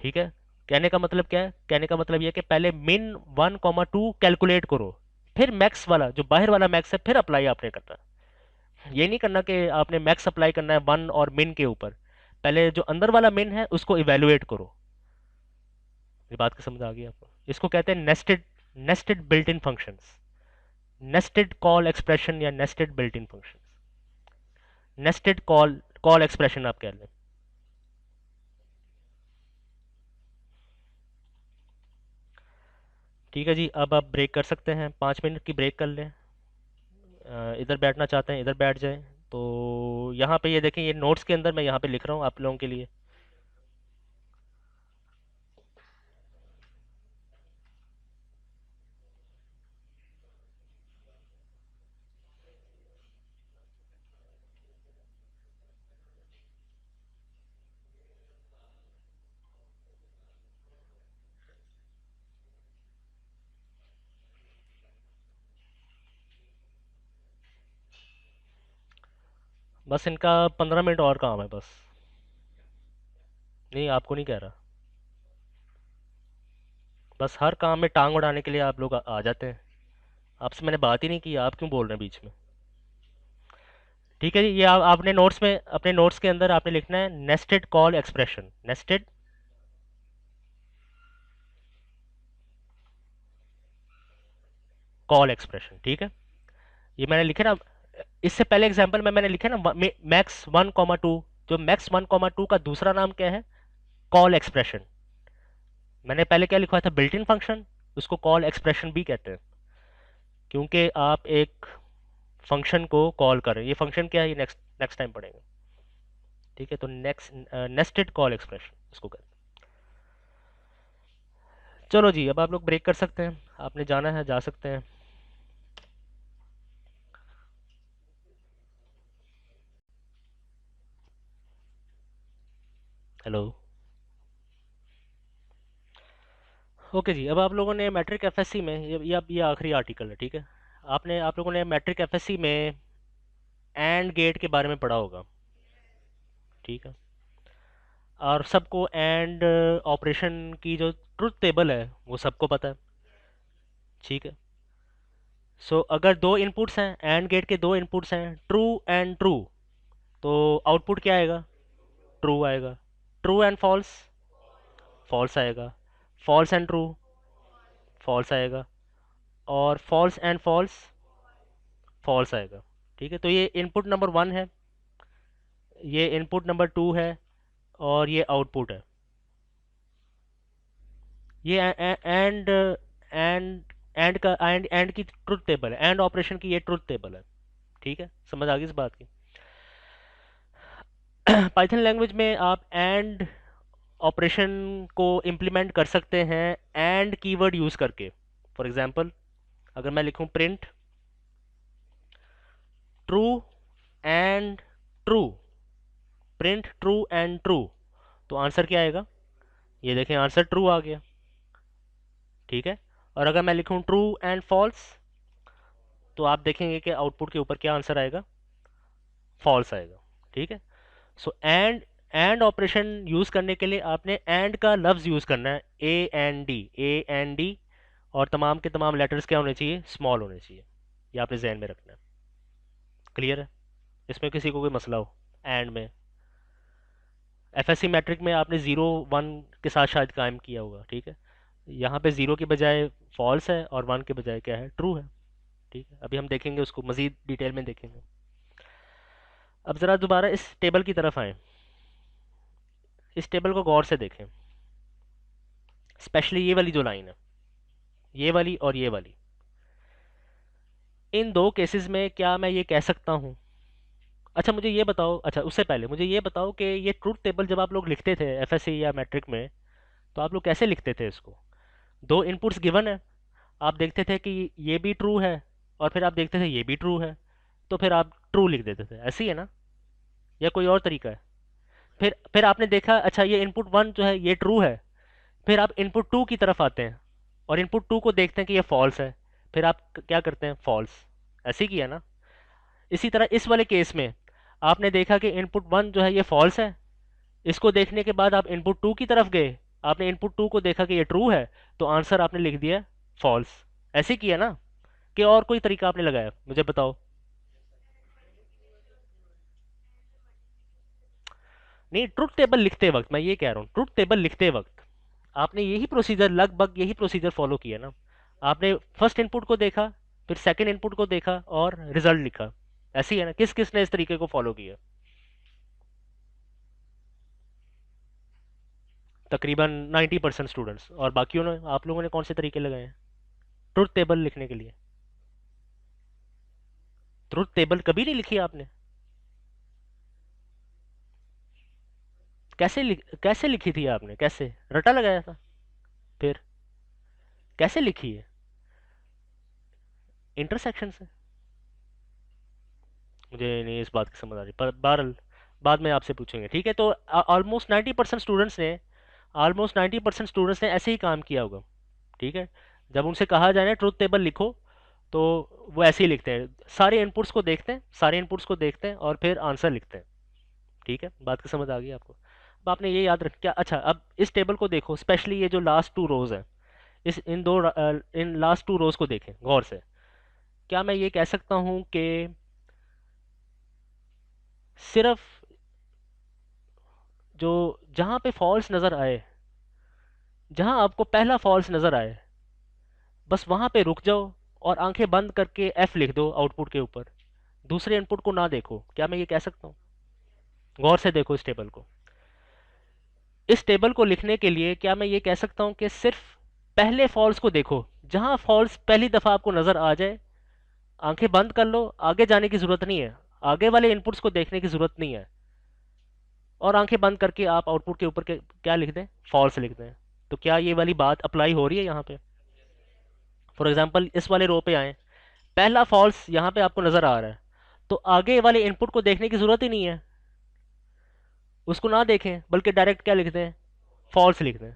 [SPEAKER 1] ठीक है। कहने का मतलब क्या है? कहने का मतलब ये है कि पहले मिन वन कॉमा टू कैलकुलेट करो, फिर मैक्स वाला जो बाहर वाला मैक्स है फिर अप्लाई आपने करना है। ये नहीं करना कि आपने मैक्स अप्लाई करना है वन और मिन के ऊपर। पहले जो अंदर वाला मिन है उसको इवेलुएट करो। ये बात का समझ आ गई आपको? इसको कहते हैं nested, nested built in functions, nested call expression या nested built in function. Nested call call expression आप कह लें। ठीक है जी, अब आप ब्रेक कर सकते हैं, 5 मिनट की ब्रेक कर लें। इधर बैठना चाहते हैं इधर बैठ जाएं। तो यहाँ पे ये देखें, ये नोट्स के अंदर मैं यहाँ पे लिख रहा हूँ आप लोगों के लिए। बस इनका 15 मिनट और काम है बस। नहीं, आपको नहीं कह रहा। बस हर काम में टांग अड़ाने के लिए आप लोग आ जाते हैं। आपसे मैंने बात ही नहीं की, आप क्यों बोल रहे हैं बीच में? ठीक है जी, ये आपने नोट्स में, अपने नोट्स के अंदर आपने लिखना है nested call expression. Nested call expression, ठीक है। ये मैंने लिखे ना, इससे पहले एग्जांपल में मैंने लिखा ना मैक्स वन कॉमा टू। जो मैक्स वन कॉमा टू का दूसरा नाम क्या है? Call expression. मैंने पहले क्या लिखा था? Built in function. उसको कॉल एक्सप्रेशन भी कहते हैं, क्योंकि आप एक फंक्शन को कॉल कर रहे हैं। ये फंक्शन क्या है ये नेक्स्ट नेक्स्ट टाइम पढ़ेंगे, ठीक है। तो नेक्स्ट नेस्टेड कॉल एक्सप्रेशन इसको कहते हैं। चलो जी, अब आप लोग ब्रेक कर सकते हैं, आपने जाना है जा सकते हैं। हेलो। ओके जी, अब आप लोगों ने मैट्रिक एफएससी में ये आखिरी आर्टिकल है, ठीक है। आप लोगों ने मैट्रिक एफएससी में एंड गेट के बारे में पढ़ा होगा, ठीक है। और सबको एंड ऑपरेशन की जो ट्रुथ टेबल है वो सबको पता है, ठीक है। सो अगर दो इनपुट्स हैं, एंड गेट के दो इनपुट्स हैं, ट्रू एंड ट्रू, तो आउटपुट क्या आएगा? ट्रू आएगा। ट्रू एंड फॉल्स, फॉल्स आएगा। फॉल्स एंड ट्रू, फॉल्स आएगा, और फॉल्स एंड फॉल्स फॉल्स आएगा। ठीक है, तो ये इनपुट नंबर 1 है, ये इनपुट नंबर 2 है, और ये आउटपुट है। ये एंड का एंड की ट्रुथ टेबल है, एंड ऑपरेशन की ये ट्रुथ टेबल है। ठीक है, समझ आ गई इस बात की। पाइथन लैंग्वेज में आप एंड ऑपरेशन को इम्प्लीमेंट कर सकते हैं एंड कीवर्ड यूज़ करके। फॉर एग्जांपल, अगर मैं लिखूं print true and true, print true and true, तो आंसर क्या आएगा? ये देखें, आंसर ट्रू आ गया। ठीक है, और अगर मैं लिखूं ट्रू एंड फॉल्स, तो आप देखेंगे कि आउटपुट के ऊपर क्या आंसर आएगा? फॉल्स आएगा। ठीक है, सो एंड ऑपरेशन यूज़ करने के लिए आपने एंड का लफ्ज़ यूज़ करना है, ए एन डी, और तमाम के तमाम लेटर्स क्या होने चाहिए? स्मॉल होने चाहिए। ये आपने जहन में रखना है। क्लियर है? इसमें किसी को कोई मसला हो एंड में? एफएससी मैट्रिक में आपने 0 1 के साथ शायद कायम किया होगा। ठीक है, यहाँ पे 0 के बजाय फॉल्स है और 1 के बजाय क्या है? ट्रू है। ठीक है, अभी हम देखेंगे उसको मज़ीद डिटेल में देखेंगे। अब ज़रा दोबारा इस टेबल की तरफ आएँ, इस टेबल को गौर से देखें, स्पेशली ये वाली जो लाइन है, ये वाली और ये वाली। इन दो केसेस में क्या मैं ये कह सकता हूँ? अच्छा मुझे ये बताओ, अच्छा उससे पहले मुझे ये बताओ कि ये ट्रूथ टेबल जब आप लोग लिखते थे एफएससी या मैट्रिक में, तो आप लोग कैसे लिखते थे इसको? दो इनपुट्स गिवन है, आप देखते थे कि ये भी ट्रू है, और फिर आप देखते थे ये भी ट्रू है, तो फिर आप ट्रू लिख देते थे, ऐसे ही है ना? या कोई और तरीका है? फिर आपने देखा, अच्छा ये इनपुट 1 जो है ये ट्रू है, फिर आप इनपुट 2 की तरफ आते हैं और इनपुट 2 को देखते हैं कि ये फॉल्स है, फिर आप क्या करते हैं? फॉल्स। ऐसे ही किया ना? इसी तरह इस वाले केस में आपने देखा कि इनपुट 1 जो है ये फॉल्स है, इसको देखने के बाद आप इनपुट 2 की तरफ गए, आपने इनपुट 2 को देखा कि ये ट्रू है, तो आंसर आपने लिख दिया फॉल्स। ऐसे किया ना? कि और कोई तरीका आपने लगाया? मुझे बताओ। नहीं, ट्रुथ टेबल लिखते वक्त मैं ये कह रहा हूँ, ट्रुथ टेबल लिखते वक्त आपने यही प्रोसीजर, लगभग यही प्रोसीजर फॉलो किया ना? आपने फर्स्ट इनपुट को देखा, फिर सेकंड इनपुट को देखा और रिजल्ट लिखा। ऐसे ही है ना? किस किस ने इस तरीके को फॉलो किया? तकरीबन 90% स्टूडेंट्स। और बाकियों ने, आप लोगों ने कौन से तरीके लगाए हैं ट्रुथ टेबल लिखने के लिए? ट्रुथ टेबल कभी नहीं लिखी आपने? कैसे लिखी थी आपने? कैसे रटा लगाया था? फिर कैसे लिखी है? इंटरसेक्शन से? मुझे नहीं इस बात की समझ आ रही, पर बहरहाल बाद में आपसे पूछेंगे। ठीक है, तो ऑलमोस्ट 90% स्टूडेंट्स ने, ऑलमोस्ट 90% स्टूडेंट्स ने ऐसे ही काम किया होगा। ठीक है, जब उनसे कहा जाए ना ट्रुथ टेबल लिखो, तो वो ऐसे ही लिखते हैं, सारे इनपुट्स को देखते हैं, सारे इनपुट्स को देखते हैं और फिर आंसर लिखते हैं। ठीक है, बात की समझ आ गई आपको? अब आपने ये याद रख क्या? अच्छा, अब इस टेबल को देखो, स्पेशली ये जो लास्ट 2 रोज हैं, इस इन लास्ट 2 रोज को देखें गौर से। क्या मैं ये कह सकता हूँ कि सिर्फ जो, जहाँ पे फॉल्स नज़र आए, जहाँ आपको पहला फॉल्स नज़र आए, बस वहाँ पे रुक जाओ और आंखें बंद करके एफ लिख दो आउटपुट के ऊपर, दूसरे इनपुट को ना देखो? क्या मैं ये कह सकता हूँ? गौर से देखो इस टेबल को। इस टेबल को लिखने के लिए क्या मैं ये कह सकता हूँ कि सिर्फ पहले फॉल्स को देखो, जहाँ फॉल्स पहली दफ़ा आपको नज़र आ जाए, आंखें बंद कर लो, आगे जाने की ज़रूरत नहीं है, आगे वाले इनपुट्स को देखने की ज़रूरत नहीं है, और आंखें बंद करके आप आउटपुट के ऊपर क्या लिख दें? फॉल्स लिख दें। तो क्या ये वाली बात अप्लाई हो रही है यहाँ पे? फॉर एग्जांपल इस वाले रो पे आए, पहला फॉल्स यहाँ पे आपको नज़र आ रहा है, तो आगे वाले इनपुट को देखने की ज़रूरत ही नहीं है, उसको ना देखें, बल्कि डायरेक्ट क्या लिख दें? फॉल्स लिख दें।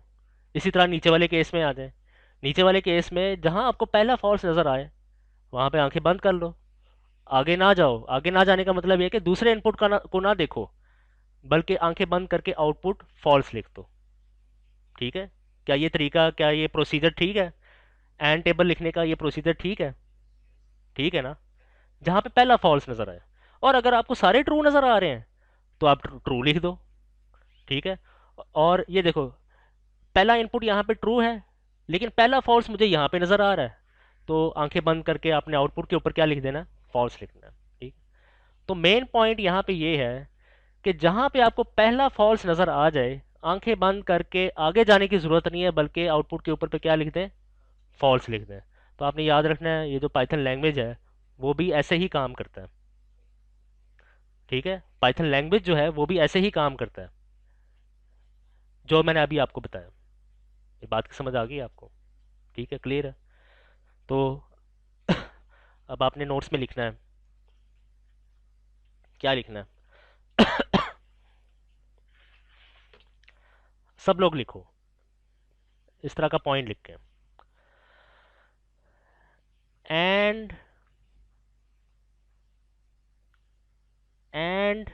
[SPEAKER 1] इसी तरह नीचे वाले केस में आ जाए, नीचे वाले केस में जहाँ आपको पहला फॉल्स नज़र आए, वहाँ पे आंखें बंद कर लो, आगे ना जाओ। आगे ना जाने का मतलब ये कि दूसरे इनपुट को ना देखो, बल्कि आंखें बंद करके आउटपुट फॉल्स लिख दो। ठीक है, क्या ये तरीका, क्या ये प्रोसीजर ठीक है? एंड टेबल लिखने का ये प्रोसीजर ठीक है? ठीक है ना? जहाँ पे पहला फॉल्स नज़र आए, और अगर आपको सारे ट्रू नज़र आ रहे हैं, तो आप ट्रू लिख दो। ठीक है, और ये देखो, पहला इनपुट यहाँ पे ट्रू है, लेकिन पहला फॉल्स मुझे यहाँ पे नज़र आ रहा है, तो आंखें बंद करके आपने आउटपुट के ऊपर क्या लिख देना, फॉल्स लिखना है। ठीक। तो मेन पॉइंट यहाँ पे ये है कि जहाँ पे आपको पहला फॉल्स नज़र आ जाए, आंखें बंद करके आगे जाने की ज़रूरत नहीं है, बल्कि आउटपुट के ऊपर पे क्या लिख दें, फॉल्स लिख दें। तो आपने याद रखना है, ये जो पाइथन लैंग्वेज है वो भी ऐसे ही काम करता है। ठीक है, पाइथन लैंग्वेज जो है वो भी ऐसे ही काम करता है जो मैंने अभी आपको बताया। ये बात की समझ आ गई आपको? ठीक है, क्लियर है? तो अब आपने नोट्स में लिखना है, क्या लिखना है, सब लोग लिखो इस तरह का पॉइंट लिख के, एंड एंड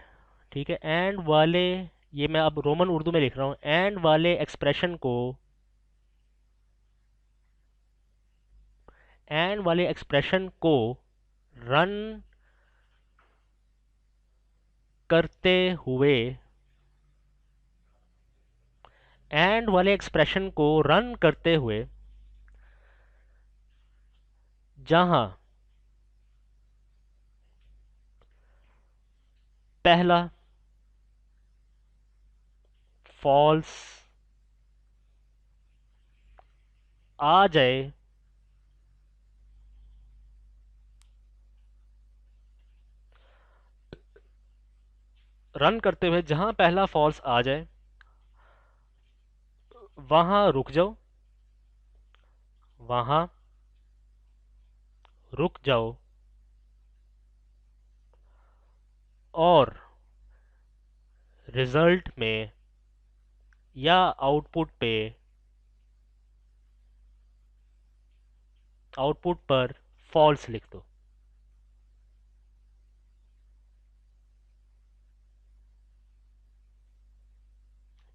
[SPEAKER 1] ठीक है, एंड वाले, ये मैं अब रोमन उर्दू में लिख रहा हूँ, एंड वाले एक्सप्रेशन को, एंड वाले एक्सप्रेशन को रन करते हुए, एंड वाले एक्सप्रेशन को रन करते हुए जहां पहला फॉल्स आ जाए, रन करते हुए जहां पहला फॉल्स आ जाए वहां रुक जाओ, वहां रुक जाओ, और रिजल्ट में या आउटपुट पे, आउटपुट पर फॉल्स लिख दो।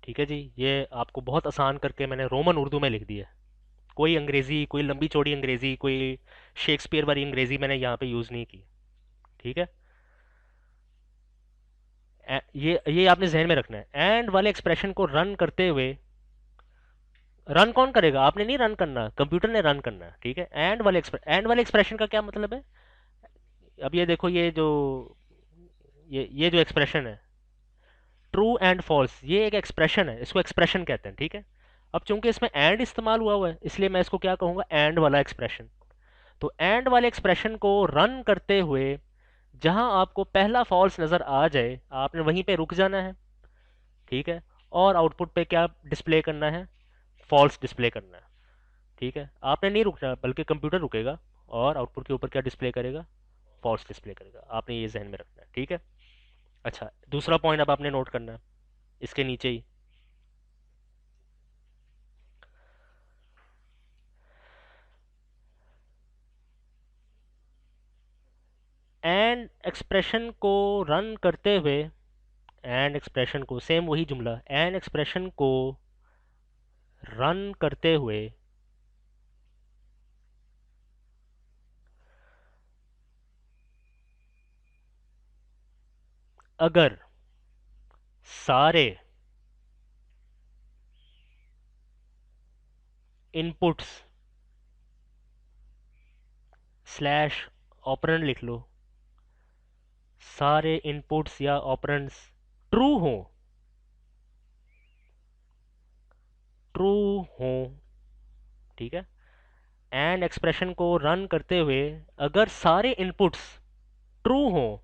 [SPEAKER 1] ठीक है जी, ये आपको बहुत आसान करके मैंने रोमन उर्दू में लिख दिया है। कोई अंग्रेजी, कोई लंबी चौड़ी अंग्रेजी, कोई शेक्सपियर वाली अंग्रेजी मैंने यहाँ पे यूज़ नहीं की। ठीक है, ये आपने जहन में रखना है, एंड वाले एक्सप्रेशन को रन करते हुए, रन कौन करेगा, आपने नहीं रन करना, कंप्यूटर ने रन करना है। ठीक है, एंड वाले एक्सप्रेशन का क्या मतलब है, अब ये देखो, ये जो एक्सप्रेशन है, ट्रू एंड फॉल्स, ये एक एक्सप्रेशन है, इसको एक्सप्रेशन कहते हैं। ठीक है, अब चूंकि इसमें एंड इस्तेमाल हुआ है, इसलिए मैं इसको क्या कहूंगा, एंड वाला एक्सप्रेशन। तो एंड वाले एक्सप्रेशन को रन करते हुए जहां आपको पहला फॉल्स नजर आ जाए, आपने वहीं पे रुक जाना है। ठीक है, और आउटपुट पे क्या डिस्प्ले करना है, फॉल्स डिस्प्ले करना है। ठीक है, आपने नहीं रुकना, बल्कि कंप्यूटर रुकेगा और आउटपुट के ऊपर क्या डिस्प्ले करेगा, फॉल्स डिस्प्ले करेगा। आपने ये जहन में रखना है। ठीक है, अच्छा, दूसरा पॉइंट अब आपने नोट करना है इसके नीचे ही, एंड एक्सप्रेशन को रन करते हुए, एंड एक्सप्रेशन को, सेम वही जुमला, एंड एक्सप्रेशन को रन करते हुए अगर सारे इनपुट्स स्लैश ऑपरेंड लिख लो, सारे इनपुट्स या ऑपरेंड्स ट्रू हो, ट्रू हो। ठीक है, एंड एक्सप्रेशन को रन करते हुए अगर सारे इनपुट्स ट्रू हो,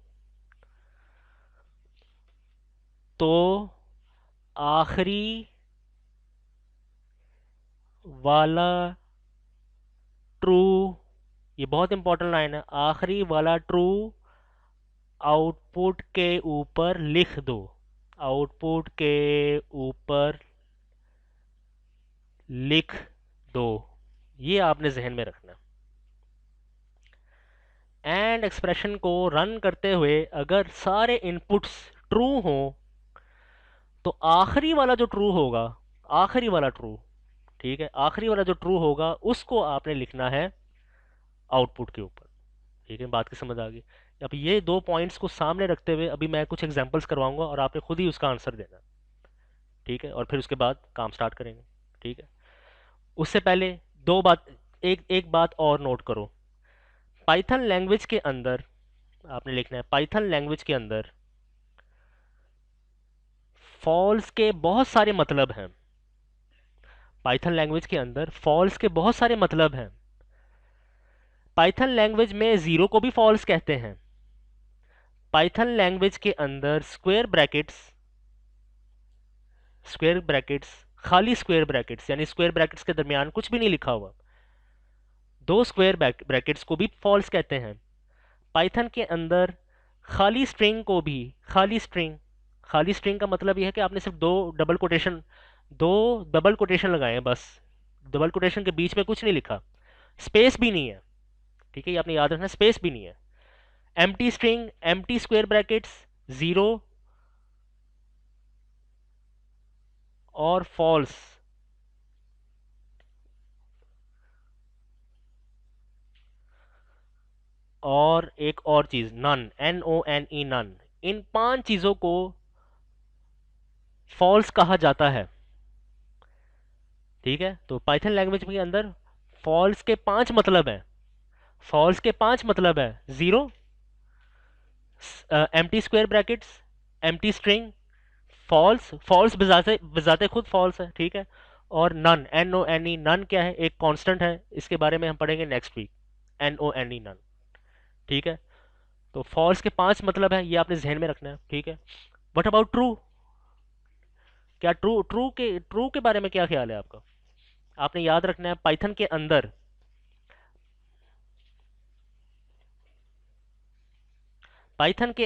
[SPEAKER 1] तो आखिरी वाला ट्रू, ये बहुत इंपॉर्टेंट लाइन है, आखिरी वाला ट्रू आउटपुट के ऊपर लिख दो, आउटपुट के ऊपर लिख दो। ये आपने जहन में रखना। एंड एक्सप्रेशन को रन करते हुए अगर सारे इनपुट्स ट्रू हो, तो आखिरी वाला जो ट्रू होगा, आखिरी वाला ट्रू, ठीक है, आखिरी वाला जो ट्रू होगा उसको आपने लिखना है आउटपुट के ऊपर। ठीक है, बात की समझ आ गई? अब ये दो पॉइंट्स को सामने रखते हुए अभी मैं कुछ एग्जांपल्स करवाऊंगा और आपने खुद ही उसका आंसर देना। ठीक है, और फिर उसके बाद काम स्टार्ट करेंगे। ठीक है, उससे पहले दो बात, एक बात और नोट करो। पाइथन लैंग्वेज के अंदर आपने लिखना है, पाइथन लैंग्वेज के अंदर फॉल्स के बहुत सारे मतलब हैं। पाइथन लैंग्वेज के अंदर फॉल्स के बहुत सारे मतलब हैं। पाइथन लैंग्वेज में जीरो को भी फॉल्स कहते हैं। पाइथन लैंग्वेज के अंदर स्क्वायर ब्रैकेट्स, खाली स्क्वायर ब्रैकेट्स यानी स्क्वायर ब्रैकेट्स के दरमियान कुछ भी नहीं लिखा हुआ, दो स्क्वायर ब्रैकेट्स को भी फॉल्स कहते हैं। पाइथन के अंदर खाली स्ट्रिंग को भी, खाली स्ट्रिंग का मतलब यह है कि आपने सिर्फ दो डबल कोटेशन लगाए हैं बस, डबल कोटेशन के बीच में कुछ नहीं लिखा, स्पेस भी नहीं है, ठीक है, ये आपने याद रखना, स्पेस भी नहीं है। Empty string, empty square brackets, zero और फॉल्स। और एक और चीज, नन, NONE, नन, इन 5 चीजों को फॉल्स कहा जाता है। ठीक है, तो पाइथन लैंग्वेज के अंदर फॉल्स के 5 मतलब है। फॉल्स के 5 मतलब है, zero, empty square brackets, empty string, false, false बजाते बजाते खुद फॉल्स है, ठीक है, और नन, NONE, नन क्या है, एक कांस्टेंट है, इसके बारे में हम पढ़ेंगे नेक्स्ट वीक, NONE, नन, ठीक है। तो फॉल्स के 5 मतलब है, ये आपने जहन में रखना है, ठीक है। What about true? क्या ट्रू के बारे में क्या ख्याल है आपका? आपने याद रखना है पाइथन के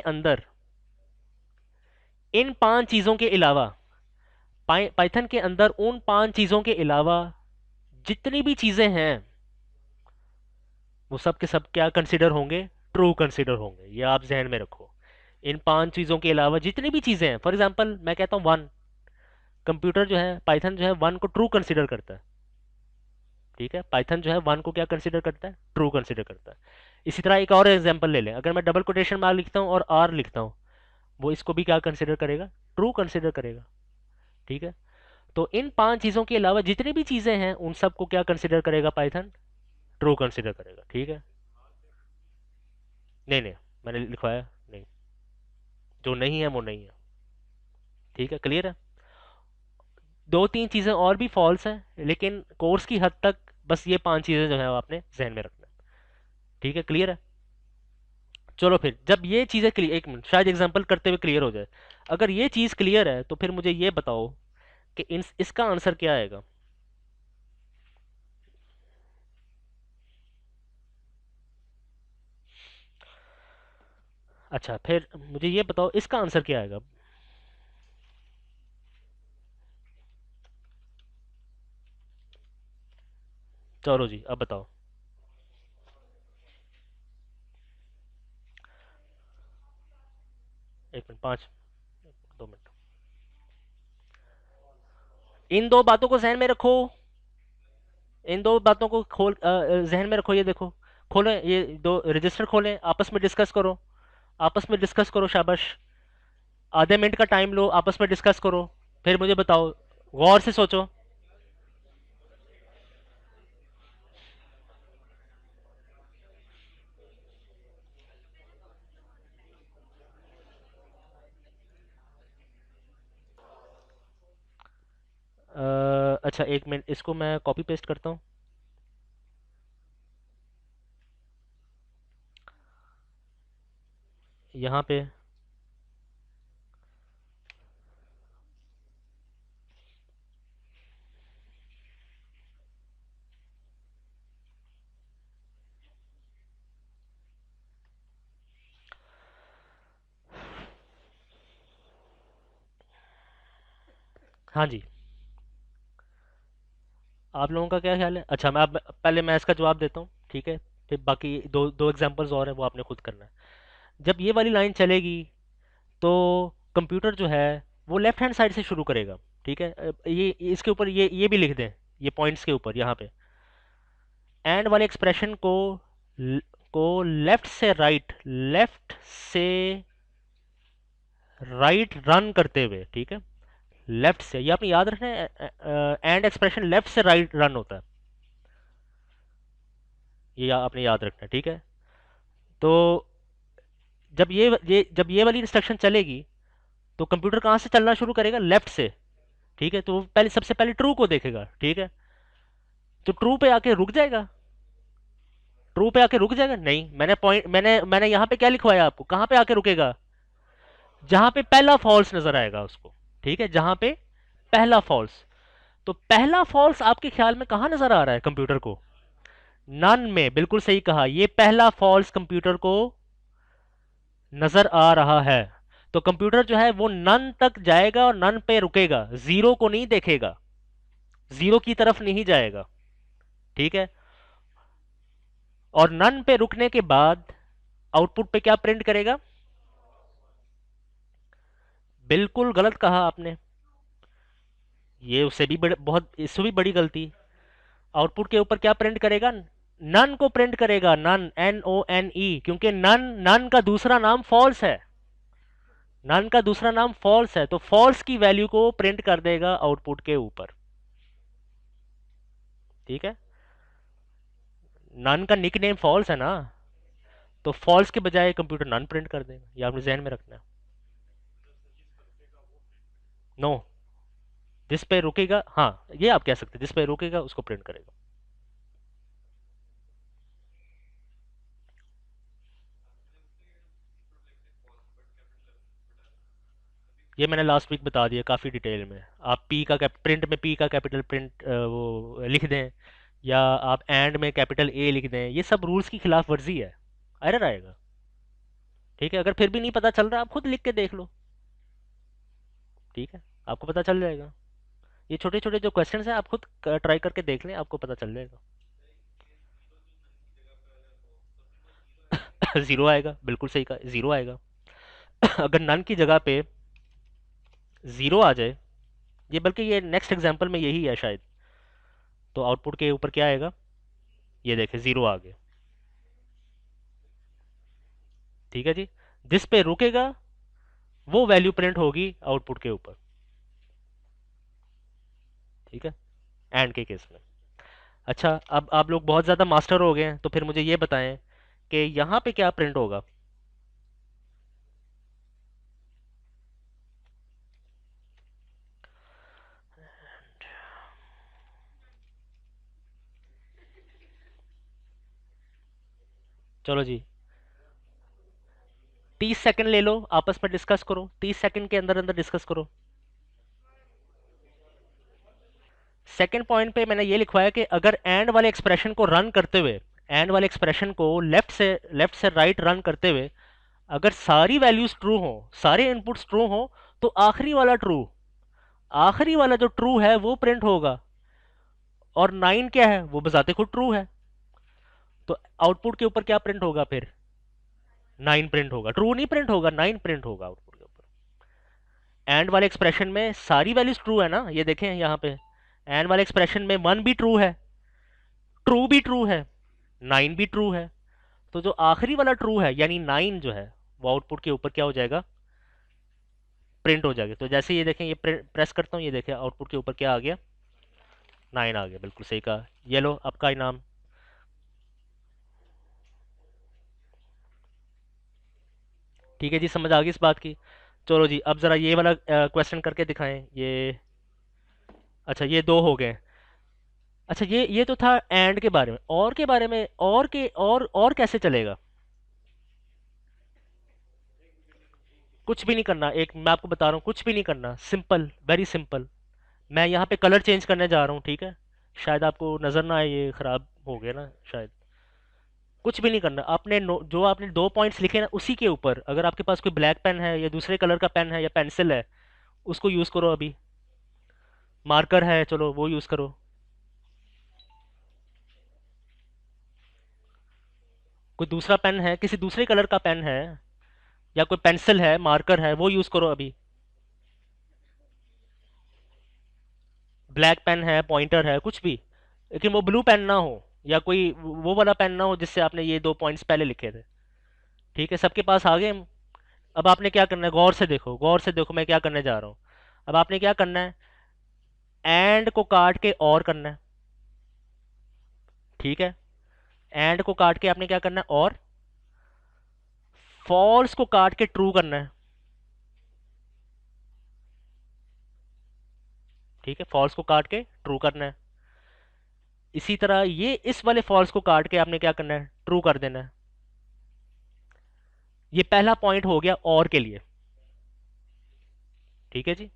[SPEAKER 1] अंदर इन 5 चीजों के अलावा, पाइथन के अंदर उन 5 चीजों के अलावा जितनी भी चीजें हैं वो सब के सब क्या कंसिडर होंगे? ट्रू कंसिडर होंगे, ये आप जहन में रखो। इन 5 चीजों के अलावा जितनी भी चीजें हैं, फॉर एग्जांपल मैं कहता हूँ वन, कंप्यूटर जो है, पाइथन जो है वन को ट्रू कंसिडर करता है, ठीक है, पाइथन जो है वन को क्या कंसिडर करता है? ट्रू कंसिडर करता है। इसी तरह एक और एग्जांपल ले लें, अगर मैं डबल कोटेशन मार्क लिखता हूँ और आर लिखता हूँ, वो इसको भी क्या कंसिडर करेगा? ट्रू कंसिडर करेगा, ठीक है। तो इन 5 चीजों के अलावा जितनी भी चीजें हैं उन सबको क्या कंसिडर करेगा पाइथन? ट्रू कंसिडर करेगा, ठीक है। नहीं नहीं, मैंने लिखवाया नहीं, जो नहीं है वो नहीं है, ठीक है, क्लियर है। दो तीन चीजें और भी फॉल्स हैं, लेकिन कोर्स की हद तक बस ये 5 चीजें जो है वो आपने जहन में रखना है, ठीक है, क्लियर है। चलो फिर, जब ये चीजें क्लियर, एक मिनट, शायद एग्जांपल करते हुए क्लियर हो जाए। अगर ये चीज क्लियर है तो फिर मुझे ये बताओ कि इसका आंसर क्या आएगा? अच्छा, फिर मुझे ये बताओ इसका आंसर क्या आएगा? चलो जी, अब बताओ। एक मिनट, 2 मिनट, इन दो बातों को जहन में रखो, इन दो बातों को जहन में रखो, ये देखो, खोलें ये दो रजिस्टर, खोलें, आपस में डिस्कस करो, आपस में डिस्कस करो, शाबाश। आधे मिनट का टाइम लो, आपस में डिस्कस करो, फिर मुझे बताओ, गौर से सोचो। अच्छा, एक मिनट, इसको मैं कॉपी पेस्ट करता हूँ यहाँ पे। हाँ जी, आप लोगों का क्या ख्याल है? अच्छा, पहले मैं इसका जवाब देता हूँ, ठीक है, फिर बाकी दो दो एग्जांपल्स और हैं, वो आपने खुद करना है। जब ये वाली लाइन चलेगी तो कंप्यूटर जो है वो लेफ्ट हैंड साइड से शुरू करेगा, ठीक है। ये इसके ऊपर ये भी लिख दें, ये पॉइंट्स के ऊपर यहाँ पे, एंड वाले एक्सप्रेशन ल- को लेफ्ट से राइट रन करते हुए, ठीक है, लेफ्ट से, ये आपने याद रखना है, एंड एक्सप्रेशन लेफ्ट से राइट रन होता है, ये आपने याद रखना है, ठीक है। तो जब ये वाली इंस्ट्रक्शन चलेगी तो कंप्यूटर कहाँ से चलना शुरू करेगा, लेफ्ट से, ठीक है। तो वो पहले सबसे पहले ट्रू को देखेगा, ठीक है। तो ट्रू पे आके रुक जाएगा, ट्रू पे आके रुक जाएगा नहीं, मैंने यहाँ पे क्या लिखवाया आपको, कहाँ पे आके रुकेगा, जहां पे पहला फॉल्स नजर आएगा उसको, ठीक है, जहां पे पहला फॉल्स। तो पहला फॉल्स आपके ख्याल में कहाँ नजर आ रहा है कंप्यूटर को, नन में, बिल्कुल सही कहा, ये पहला फॉल्स कंप्यूटर को नजर आ रहा है। तो कंप्यूटर जो है वो नन तक जाएगा और नन पे रुकेगा, जीरो को नहीं देखेगा, जीरो की तरफ नहीं जाएगा, ठीक है। और नन पे रुकने के बाद आउटपुट पे क्या प्रिंट करेगा, बिल्कुल गलत कहा आपने, ये उससे भी बहुत, इससे भी बड़ी गलती। आउटपुट के ऊपर क्या प्रिंट करेगा, नन को प्रिंट करेगा, नन, NONE, क्योंकि नन, नन का दूसरा नाम फॉल्स है, नन का दूसरा नाम फॉल्स है, तो फॉल्स की वैल्यू को प्रिंट कर देगा आउटपुट के ऊपर, ठीक है। नन का निक नेम फॉल्स है ना, तो फॉल्स के बजाय कंप्यूटर नन प्रिंट कर देगा, ये आपने जहन में रखना है। नो, जिस पे रुकेगा, हाँ ये आप कह सकते हैं, जिस पे रुकेगा उसको प्रिंट करेगा। ये मैंने लास्ट वीक बता दिया काफ़ी डिटेल में। आप पी का प्रिंट में पी का कैपिटल प्रिंट वो लिख दें, या आप एंड में कैपिटल ए लिख दें, ये सब रूल्स की खिलाफ वर्जी है, एरर आएगा, ठीक है। अगर फिर भी नहीं पता चल रहा, आप खुद लिख के देख लो, ठीक है, आपको पता चल जाएगा। ये छोटे छोटे जो क्वेश्चंस हैं आप खुद ट्राई करके देख लें, आपको पता चल जाएगा। जीरो आएगा, बिल्कुल सही कहा, जीरो आएगा। अगर नन की जगह पे जीरो आ जाए, ये बल्कि ये नेक्स्ट एग्जांपल में यही है शायद, तो आउटपुट के ऊपर क्या आएगा, ये देखें जीरो आ गया, ठीक है जी। जिस पे रुकेगा वो वैल्यू प्रिंट होगी आउटपुट के ऊपर, ठीक है, एंड के केस में। अच्छा, अब आप लोग बहुत ज़्यादा मास्टर हो गए हैं, तो फिर मुझे ये बताएं कि यहाँ पे क्या प्रिंट होगा। चलो जी, 30 सेकंड ले लो, आपस में डिस्कस करो, 30 सेकंड के अंदर अंदर डिस्कस करो। सेकंड पॉइंट पे मैंने ये लिखवाया कि अगर एंड वाले एक्सप्रेशन को रन करते हुए, एंड वाले एक्सप्रेशन को लेफ्ट से राइट रन करते हुए, अगर सारी वैल्यूज ट्रू हो, सारे इनपुट्स ट्रू हो, तो आखिरी वाला ट्रू, आखिरी वाला जो ट्रू है वो प्रिंट होगा। और 9 क्या है, वो बजाते खुद ट्रू है, तो आउटपुट के ऊपर क्या प्रिंट होगा फिर, 9 प्रिंट होगा, ट्रू नहीं प्रिंट होगा, 9 प्रिंट होगा आउटपुट के ऊपर। एंड वाले एक्सप्रेशन में सारी वैल्यूज ट्रू है ना, ये देखें यहाँ पे, एंड वाले एक्सप्रेशन में 1 भी ट्रू है, ट्रू भी ट्रू है, 9 भी ट्रू है, तो जो आखिरी वाला ट्रू है यानी 9 जो है, वो आउटपुट के ऊपर क्या हो जाएगा, प्रिंट हो जाएगा। तो जैसे ये देखें, ये प्रेस करता हूँ, ये देखें आउटपुट के ऊपर क्या आ गया, 9 आ गया, बिल्कुल सही कहा। ये लो आपका इनाम। ठीक है जी, समझ आ गई इस बात की। चलो जी, अब ज़रा ये वाला क्वेश्चन करके दिखाएं ये। अच्छा, ये दो हो गए। अच्छा, ये तो था एंड के बारे में, और के बारे में, और कैसे चलेगा। कुछ भी नहीं करना, एक मैं आपको बता रहा हूँ, कुछ भी नहीं करना, सिंपल, वेरी सिंपल। मैं यहाँ पे कलर चेंज करने जा रहा हूँ, ठीक है, शायद आपको नज़र ना आए, ये ख़राब हो गया ना शायद। कुछ भी नहीं करना, आपने जो आपने 2 पॉइंट्स लिखे ना, उसी के ऊपर अगर आपके पास कोई ब्लैक पेन है या दूसरे कलर का पेन है या पेंसिल है, उसको यूज़ करो अभी। मार्कर है, चलो वो यूज़ करो। कोई दूसरा पेन है, किसी दूसरे कलर का पेन है, या कोई पेंसिल है, मार्कर है, वो यूज़ करो अभी। ब्लैक पेन है, पॉइंटर है, कुछ भी, लेकिन वो ब्लू पेन ना हो, या कोई वो वाला पेन ना हो जिससे आपने ये 2 पॉइंट्स पहले लिखे थे, ठीक है। सबके पास आ गए। अब आपने क्या करना है, गौर से देखो, गौर से देखो मैं क्या करने जा रहा हूँ। अब आपने क्या करना है, एंड को काट के और करना है, ठीक है। एंड को काट के आपने क्या करना है, और फॉल्स को काट के ट्रू करना है। ठीक है, फॉल्स को काट के ट्रू करना है। इसी तरह ये इस वाले फॉल्स को काट के आपने क्या करना है, ट्रू कर देना है। ये पहला पॉइंट हो गया और के लिए। ठीक है जी।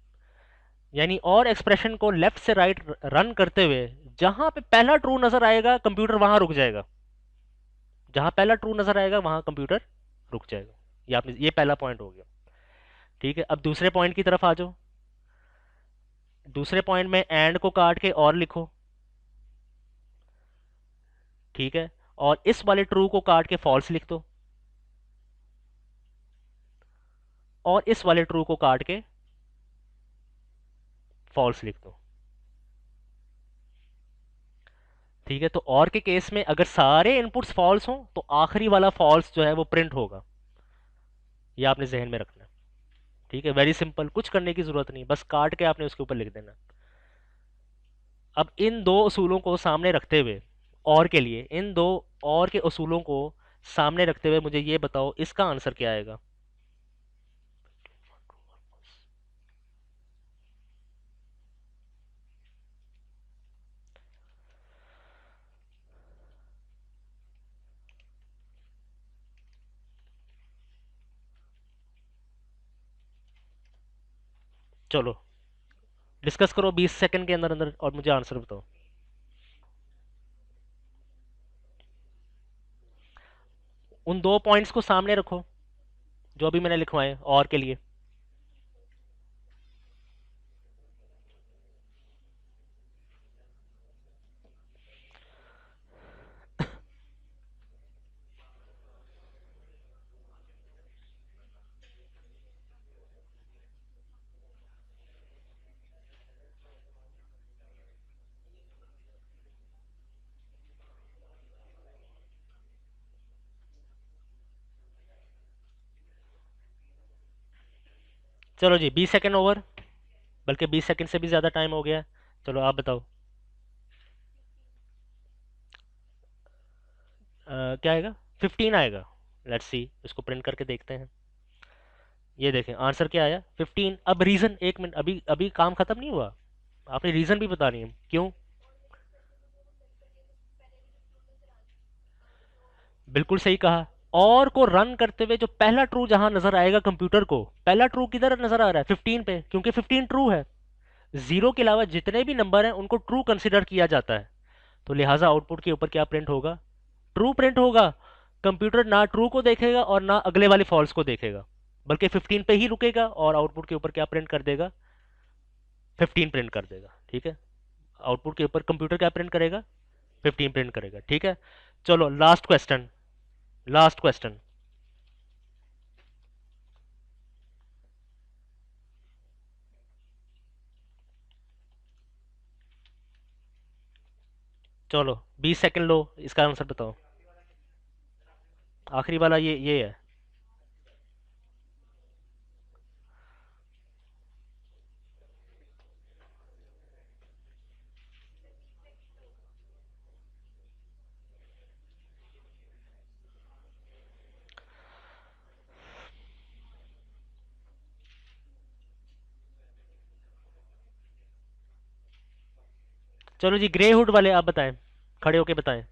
[SPEAKER 1] यानी और एक्सप्रेशन को लेफ्ट से राइट रन करते हुए जहां पे पहला ट्रू नजर आएगा कंप्यूटर वहां रुक जाएगा। जहां पहला ट्रू नजर आएगा वहां कंप्यूटर रुक जाएगा। ये आपने, ये पहला पॉइंट हो गया। ठीक है, अब दूसरे पॉइंट की तरफ आ जाओ। दूसरे पॉइंट में एंड को काट के और लिखो। ठीक है, और इस वाले ट्रू को काट के फॉल्स लिख दो, और इस वाले ट्रू को काट के फॉल्स लिख दो। ठीक है, तो और के केस में अगर सारे इनपुट्स फॉल्स हों तो आखिरी वाला फॉल्स जो है वो प्रिंट होगा। ये आपने जहन में रखना है। ठीक है, वेरी सिंपल, कुछ करने की जरूरत नहीं, बस काट के आपने उसके ऊपर लिख देना। अब इन दो असूलों को सामने रखते हुए, और के लिए इन दो और के असूलों को सामने रखते हुए मुझे ये बताओ इसका आंसर क्या आएगा। चलो डिस्कस करो 20 सेकंड के अंदर अंदर और मुझे आंसर बताओ। उन दो पॉइंट्स को सामने रखो जो अभी मैंने लिखवाए और के लिए। चलो जी 20 सेकंड ओवर, बल्कि 20 सेकंड से भी ज़्यादा टाइम हो गया है। चलो आप बताओ। क्या आएगा, 15 आएगा। लेट्स सी, इसको प्रिंट करके देखते हैं। ये देखें आंसर क्या आया, 15। अब रीज़न, एक मिनट, अभी अभी काम ख़त्म नहीं हुआ, आपने रीज़न भी बतानी है क्यों। बिल्कुल सही कहा। और को रन करते हुए जो पहला ट्रू जहां नजर आएगा कंप्यूटर को, पहला ट्रू किधर नजर आ रहा है, 15 पे, क्योंकि 15 ट्रू है। जीरो के अलावा जितने भी नंबर हैं उनको ट्रू कंसिडर किया जाता है। तो लिहाजा आउटपुट के ऊपर क्या प्रिंट होगा, ट्रू प्रिंट होगा। कंप्यूटर ना ट्रू को देखेगा और ना अगले वाले फॉल्स को देखेगा, बल्कि 15 पे ही रुकेगा और आउटपुट के ऊपर क्या प्रिंट कर देगा, 15 प्रिंट कर देगा। ठीक है, आउटपुट के ऊपर कंप्यूटर क्या प्रिंट करेगा, 15 प्रिंट करेगा। ठीक है, चलो लास्ट क्वेश्चन, लास्ट क्वेश्चन। चलो 20 सेकंड लो, इसका आंसर बताओ। आखिरी वाला ये है। चलो जी ग्रे हुड वाले आप बताएं, खड़े होके बताएं।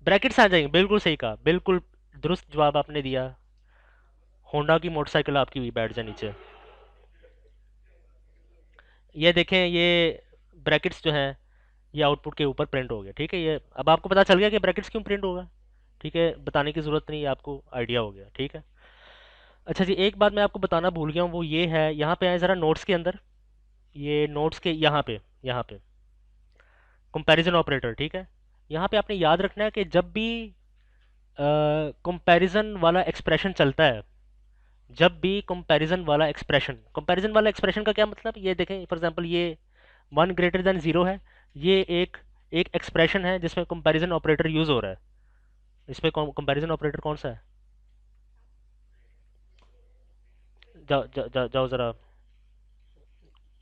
[SPEAKER 1] ब्रैकेट्स आ जाएंगे, बिल्कुल सही कहा, बिल्कुल दुरुस्त जवाब आपने दिया। होंडा की मोटरसाइकिल आपकी हुई, बैठ जाए नीचे। ये देखें, ये ब्रैकेट्स जो हैं ये आउटपुट के ऊपर प्रिंट हो गया। ठीक है, ये अब आपको पता चल गया कि ब्रैकेट्स क्यों प्रिंट होगा। ठीक है, बताने की ज़रूरत नहीं है, आपको आइडिया हो गया। ठीक है। अच्छा जी, एक बात मैं आपको बताना भूल गया हूँ, वो ये है, यहाँ पे आए ज़रा नोट्स के अंदर। ये नोट्स के यहाँ पे कंपैरिजन ऑपरेटर। ठीक है, यहाँ पे आपने याद रखना है कि जब भी कंपैरिजन वाला एक्सप्रेशन चलता है, जब भी कंपैरिजन वाला एक्सप्रेशन का क्या मतलब, ये देखें फॉर एग्जांपल ये 1 ग्रेटर देन 0 है। ये एक एक एक्सप्रेशन है जिसमें कंपैरिजन ऑपरेटर यूज हो रहा है। इसमें कंपैरिजन ऑपरेटर कौन सा है, जाओ जरा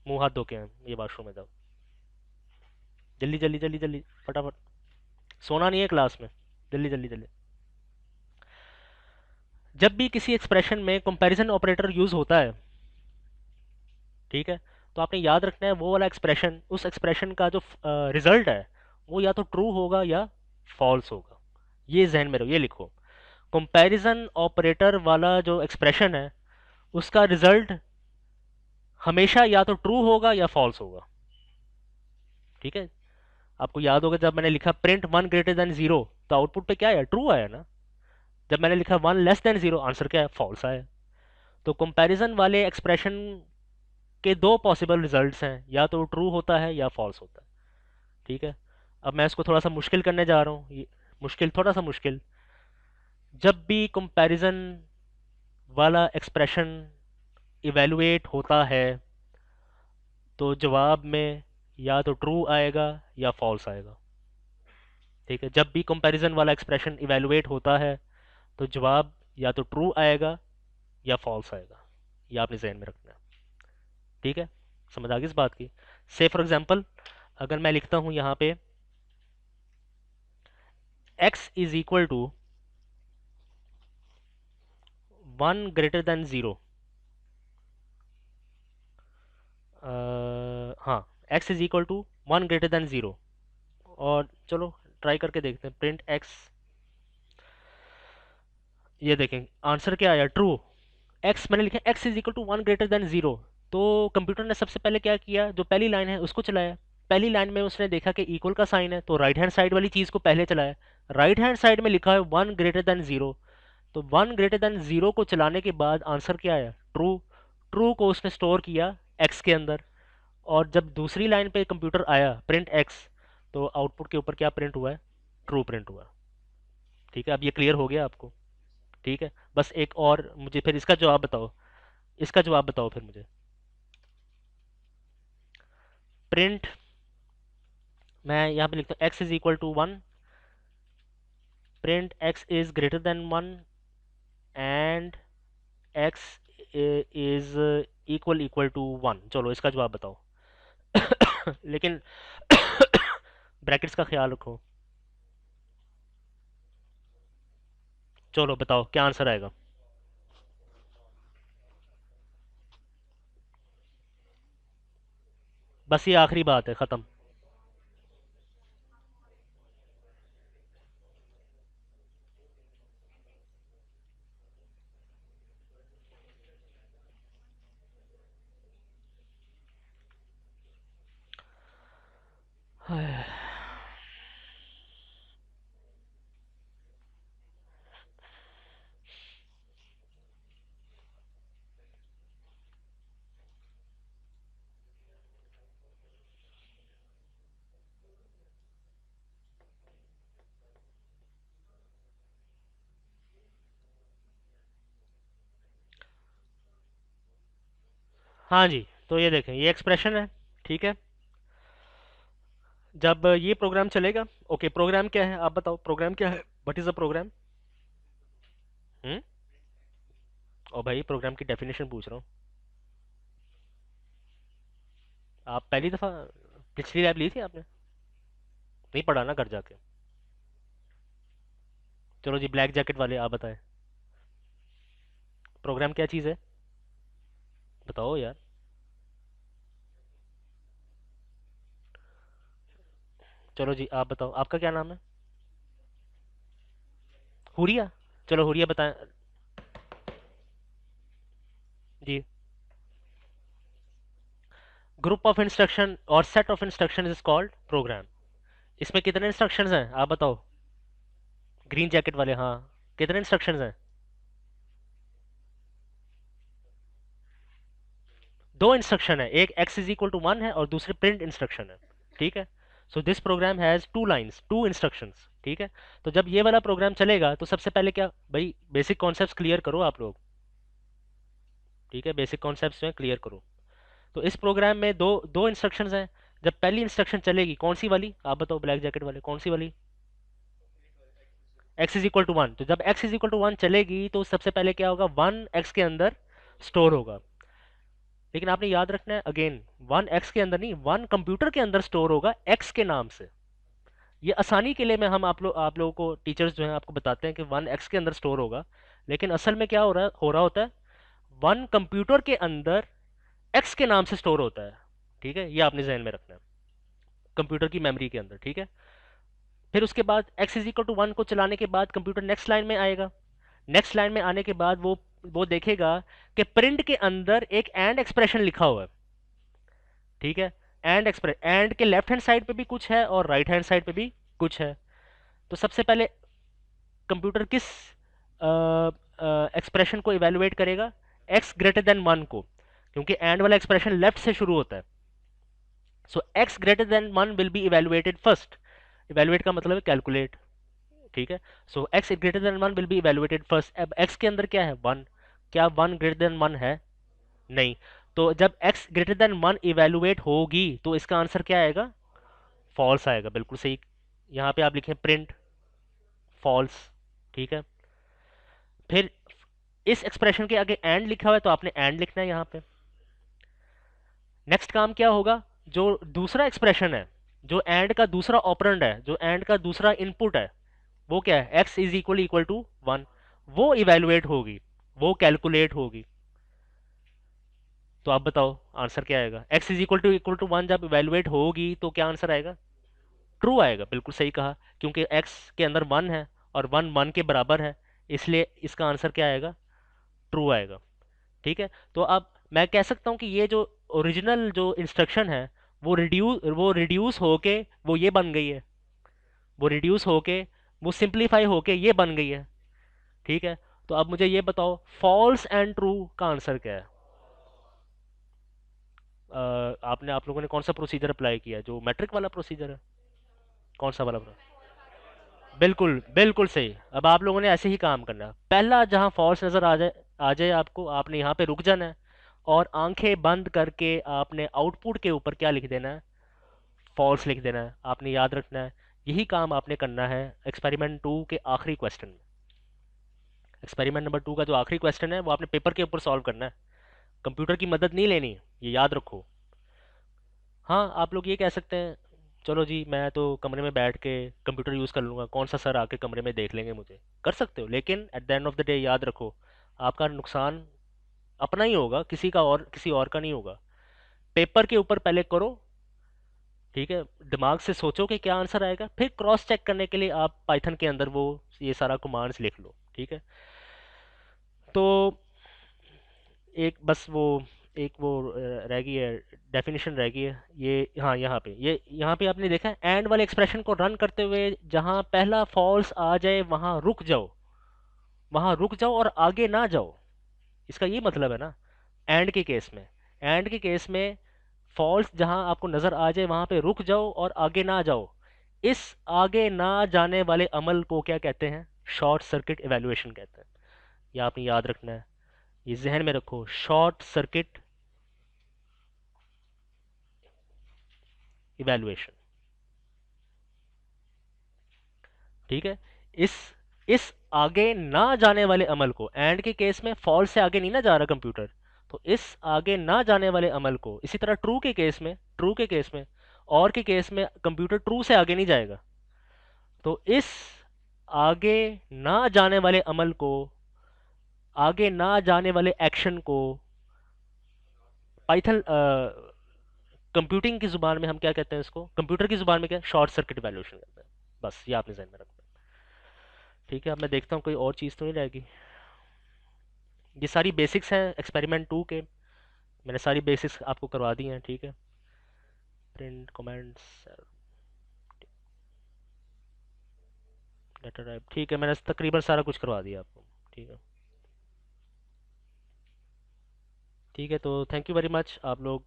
[SPEAKER 1] मुंह हाथ धो के आए, ये वॉशरूम में जाओ। जल्दी जल्दी जल्दी जल्दी, फटाफट। सोना नहीं है क्लास में। जल्दी जल्दी जल्दी। जब भी किसी एक्सप्रेशन में कंपैरिजन ऑपरेटर यूज होता है, ठीक है, तो आपने याद रखना है वो वाला एक्सप्रेशन, उस एक्सप्रेशन का जो रिजल्ट है वो या तो ट्रू होगा या फॉल्स होगा। ये जहन में रहो, ये लिखो। कंपैरिजन ऑपरेटर वाला जो एक्सप्रेशन है उसका रिजल्ट हमेशा या तो ट्रू होगा या फॉल्स होगा। ठीक है। आपको याद होगा जब मैंने लिखा print one greater than zero, तो आउटपुट पे क्या आया? ट्रू आया ना। जब मैंने लिखा one less than zero, answer क्या है? फॉल्स आया। तो कंपैरिजन वाले एक्सप्रेशन के दो पॉसिबल रिजल्ट्स हैं, या तो ट्रू होता है या फॉल्स होता है। ठीक है। अब मैं इसको थोड़ा सा मुश्किल करने जा रहा हूँ, मुश्किल, थोड़ा सा मुश्किल। जब भी कंपैरिजन वाला एक्सप्रेशन इवेलुएट होता है तो जवाब में या तो ट्रू आएगा या फॉल्स आएगा। ठीक है। जब भी कंपैरिजन वाला एक्सप्रेशन इवेलुएट होता है तो जवाब या तो ट्रू आएगा या फॉल्स आएगा। ये आपने जहन में रखना है। ठीक है। समझ आ गई इस बात की? से फॉर एग्जांपल, अगर मैं लिखता हूं यहां पे x is equal to one greater than zero. हाँ, x is equal to one greater than zero. और चलो ट्राई करके देखते हैं, प्रिंट x। ये देखें आंसर क्या आया? ट्रू। x मैंने लिखा x is equal to one greater than zero. तो कंप्यूटर ने सबसे पहले क्या किया, जो पहली लाइन है उसको चलाया। पहली लाइन में उसने देखा कि इक्वल का साइन है, तो राइट हैंड साइड वाली चीज को पहले चलाया। राइट हैंड साइड में लिखा है वन ग्रेटर देन जीरो, तो वन ग्रेटर देन जीरो को चलाने के बाद आंसर क्या आया? ट्रू। ट्रू को उसने स्टोर किया एक्स के अंदर। और जब दूसरी लाइन पे कंप्यूटर आया प्रिंट एक्स, तो आउटपुट के ऊपर क्या प्रिंट हुआ है? ट्रू प्रिंट हुआ है। ठीक है। अब ये क्लियर हो गया आपको? ठीक है। बस एक और मुझे फिर इसका जवाब बताओ, इसका जवाब बताओ फिर मुझे। प्रिंट, मैं यहाँ पे लिखता हूँ x is equal to one, print x is greater than one and x is equal equal to one. चलो इसका जवाब बताओ। लेकिन ब्रैकेट्स का ख्याल रखो। चलो बताओ क्या आंसर आएगा। बस ये आखिरी बात है, ख़त्म। हाँ जी, तो ये देखें ये एक्सप्रेशन है। ठीक है। जब ये प्रोग्राम चलेगा, ओके प्रोग्राम क्या है आप बताओ, प्रोग्राम क्या है? What is a program? Hmm. और भाई प्रोग्राम की डेफिनेशन पूछ रहा हूँ। आप पहली दफ़ा पिछली लैब ली थी आपने? नहीं पढ़ा ना घर जाके? चलो जी, ब्लैक जैकेट वाले आप बताएं, प्रोग्राम क्या चीज़ है? बताओ यार। चलो जी आप बताओ, आपका क्या नाम है? हुरिया। चलो हुरिया बताएं जी। ग्रुप ऑफ इंस्ट्रक्शन और set of instruction is called programme. इसमें कितने इंस्ट्रक्शंस हैं आप बताओ? ग्रीन जैकेट वाले, हाँ। कितने इंस्ट्रक्शंस हैं? दो इंस्ट्रक्शन है, एक एक्स इज इक्वल टू वन है और दूसरे प्रिंट इंस्ट्रक्शन है। ठीक है। So this program has two lines, two instructions. ठीक है। तो जब ये वाला प्रोग्राम चलेगा तो सबसे पहले क्या भाई, बेसिक कॉन्सेप्ट्स क्लियर करो आप लोग। ठीक है, बेसिक कॉन्सेप्ट्स में क्लियर करो। तो इस प्रोग्राम में दो दो इंस्ट्रक्शंस हैं। जब पहली इंस्ट्रक्शन चलेगी, कौन सी वाली आप बताओ, ब्लैक जैकेट वाले, कौन सी वाली? X is equal to one. तो जब x is equal to one चलेगी तो सबसे पहले क्या होगा, वन एक्स के अंदर स्टोर होगा। लेकिन आपने याद रखना है अगेन, वन एक्स के अंदर नहीं, वन कंप्यूटर के अंदर स्टोर होगा एक्स के नाम से। ये आसानी के लिए मैं हम आप लोगों को टीचर्स जो हैं आपको बताते हैं कि वन एक्स के अंदर स्टोर होगा, लेकिन असल में क्या हो रहा होता है, वन कंप्यूटर के अंदर एक्स के नाम से स्टोर होता है। ठीक है, ये आपने जहन में रखना है, कंप्यूटर की मेमोरी के अंदर। ठीक है, फिर उसके बाद x is equal to one को चलाने के बाद कंप्यूटर नेक्स्ट लाइन में आएगा। नेक्स्ट लाइन में आने के बाद वो देखेगा कि प्रिंट के अंदर एक एंड एक्सप्रेशन लिखा हुआ है। ठीक है, एंड के लेफ्ट हैंड साइड पे भी कुछ है और राइट हैंड साइड पे भी कुछ है। तो सबसे पहले कंप्यूटर किस एक्सप्रेशन को इवेलुएट करेगा, एक्स ग्रेटर देन वन को, क्योंकि एंड वाला एक्सप्रेशन लेफ्ट से शुरू होता है। So x greater than one will be evaluated first. Evaluate का मतलब है कैलकुलेट। ठीक है, so x greater than one will be evaluated first. अब एक्स के अंदर क्या है, वन। क्या वन ग्रेटर देन वन है? नहीं। तो जब x greater than one evaluate होगी तो इसका आंसर क्या आएगा, फॉल्स आएगा। बिल्कुल सही। यहाँ पे आप लिखें प्रिंट फॉल्स। ठीक है, फिर इस एक्सप्रेशन के आगे एंड लिखा हुआ है तो आपने एंड लिखना है यहाँ पे। नेक्स्ट काम क्या होगा, जो दूसरा एक्सप्रेशन है, जो एंड का दूसरा ऑपरेंड है, जो एंड का दूसरा इनपुट है, वो क्या है, x is equal equal to one. वो इवेलुएट होगी, वो कैलकुलेट होगी। तो आप बताओ आंसर क्या आएगा, x is equal to one जब इवेलुएट होगी तो क्या आंसर आएगा, ट्रू आएगा। बिल्कुल सही कहा, क्योंकि एक्स के अंदर वन है और वन वन के बराबर है, इसलिए इसका आंसर क्या आएगा, ट्रू आएगा। ठीक है, तो अब मैं कह सकता हूँ कि ये जो ओरिजिनल जो इंस्ट्रक्शन है वो रिड्यूस होके वो ये बन गई है, वो रिड्यूस होके वो सिंप्लीफाई होके ये बन गई है। ठीक है, तो अब मुझे ये बताओ फॉल्स एंड ट्रू का आंसर क्या है। आप लोगों ने कौन सा प्रोसीजर अप्लाई किया है, जो मैट्रिक वाला प्रोसीजर है, कौन सा वाला बिल्कुल बिल्कुल सही। अब आप लोगों ने ऐसे ही काम करना है, पहला जहां फॉल्स नज़र आ जाए आपको, आपने यहाँ पे रुक जाना है और आंखें बंद करके आपने आउटपुट के ऊपर क्या लिख देना है, फॉल्स लिख देना है। आपने याद रखना है यही काम आपने करना है एक्सपेरिमेंट टू के आखिरी क्वेश्चन में। एक्सपेरिमेंट नंबर टू का जो आखिरी क्वेश्चन है वो आपने पेपर के ऊपर सॉल्व करना है, कंप्यूटर की मदद नहीं लेनी, ये याद रखो। हाँ, आप लोग ये कह सकते हैं चलो जी मैं तो कमरे में बैठ के कंप्यूटर यूज़ कर लूँगा, कौन सा सर आके कमरे में देख लेंगे मुझे, कर सकते हो, लेकिन eight the end of the day याद रखो आपका नुकसान अपना ही होगा, किसी का और किसी और का नहीं होगा। पेपर के ऊपर पहले करो। ठीक है, दिमाग से सोचो कि क्या आंसर आएगा, फिर क्रॉस चेक करने के लिए आप पाइथन के अंदर वो ये सारा कमांड्स लिख लो। ठीक है, तो एक बस वो रह गई है, डेफिनेशन रह गई है ये। हाँ, यहाँ पे आपने देखा है एंड वाले एक्सप्रेशन को रन करते हुए जहाँ पहला फॉल्स आ जाए वहाँ रुक जाओ, वहाँ रुक जाओ और आगे ना जाओ। इसका ये मतलब है ना, एंड के केस में, एंड के केस में फॉल्स जहाँ आपको नज़र आ जाए वहाँ पे रुक जाओ और आगे ना जाओ। इस आगे ना जाने वाले अमल को क्या कहते हैं, शॉर्ट सर्किट इवैल्यूएशन कहते हैं। ये आपने याद रखना है, ये जहन में रखो, शॉर्ट सर्किट इवैल्यूएशन। ठीक है, इस इस आगे ना जाने वाले अमल को, एंड के केस में फॉल्स से आगे नहीं ना जा रहा कंप्यूटर, तो इस आगे ना जाने वाले अमल को, इसी तरह ट्रू के केस में और के केस में कंप्यूटर ट्रू से आगे नहीं जाएगा। तो इस आगे ना जाने वाले अमल को, आगे ना जाने वाले एक्शन को पाइथन कंप्यूटिंग की जुबान में हम क्या कहते हैं, इसको कंप्यूटर की जुबान में क्या, शॉर्ट सर्किट वैल्यूएशन कहते हैं। बस ये आपने ध्यान में रखना है। ठीक है, अब मैं देखता हूँ कोई और चीज़ तो नहीं रहेगी। ये सारी बेसिक्स हैं एक्सपेरिमेंट टू के, मैंने सारी बेसिक्स आपको करवा दी हैं। ठीक है, प्रिंट कमेंट्स डाटा टाइप, ठीक है, मैंने तकरीबन सारा कुछ करवा दिया आपको। ठीक है, ठीक है, तो थैंक यू वेरी मच आप लोग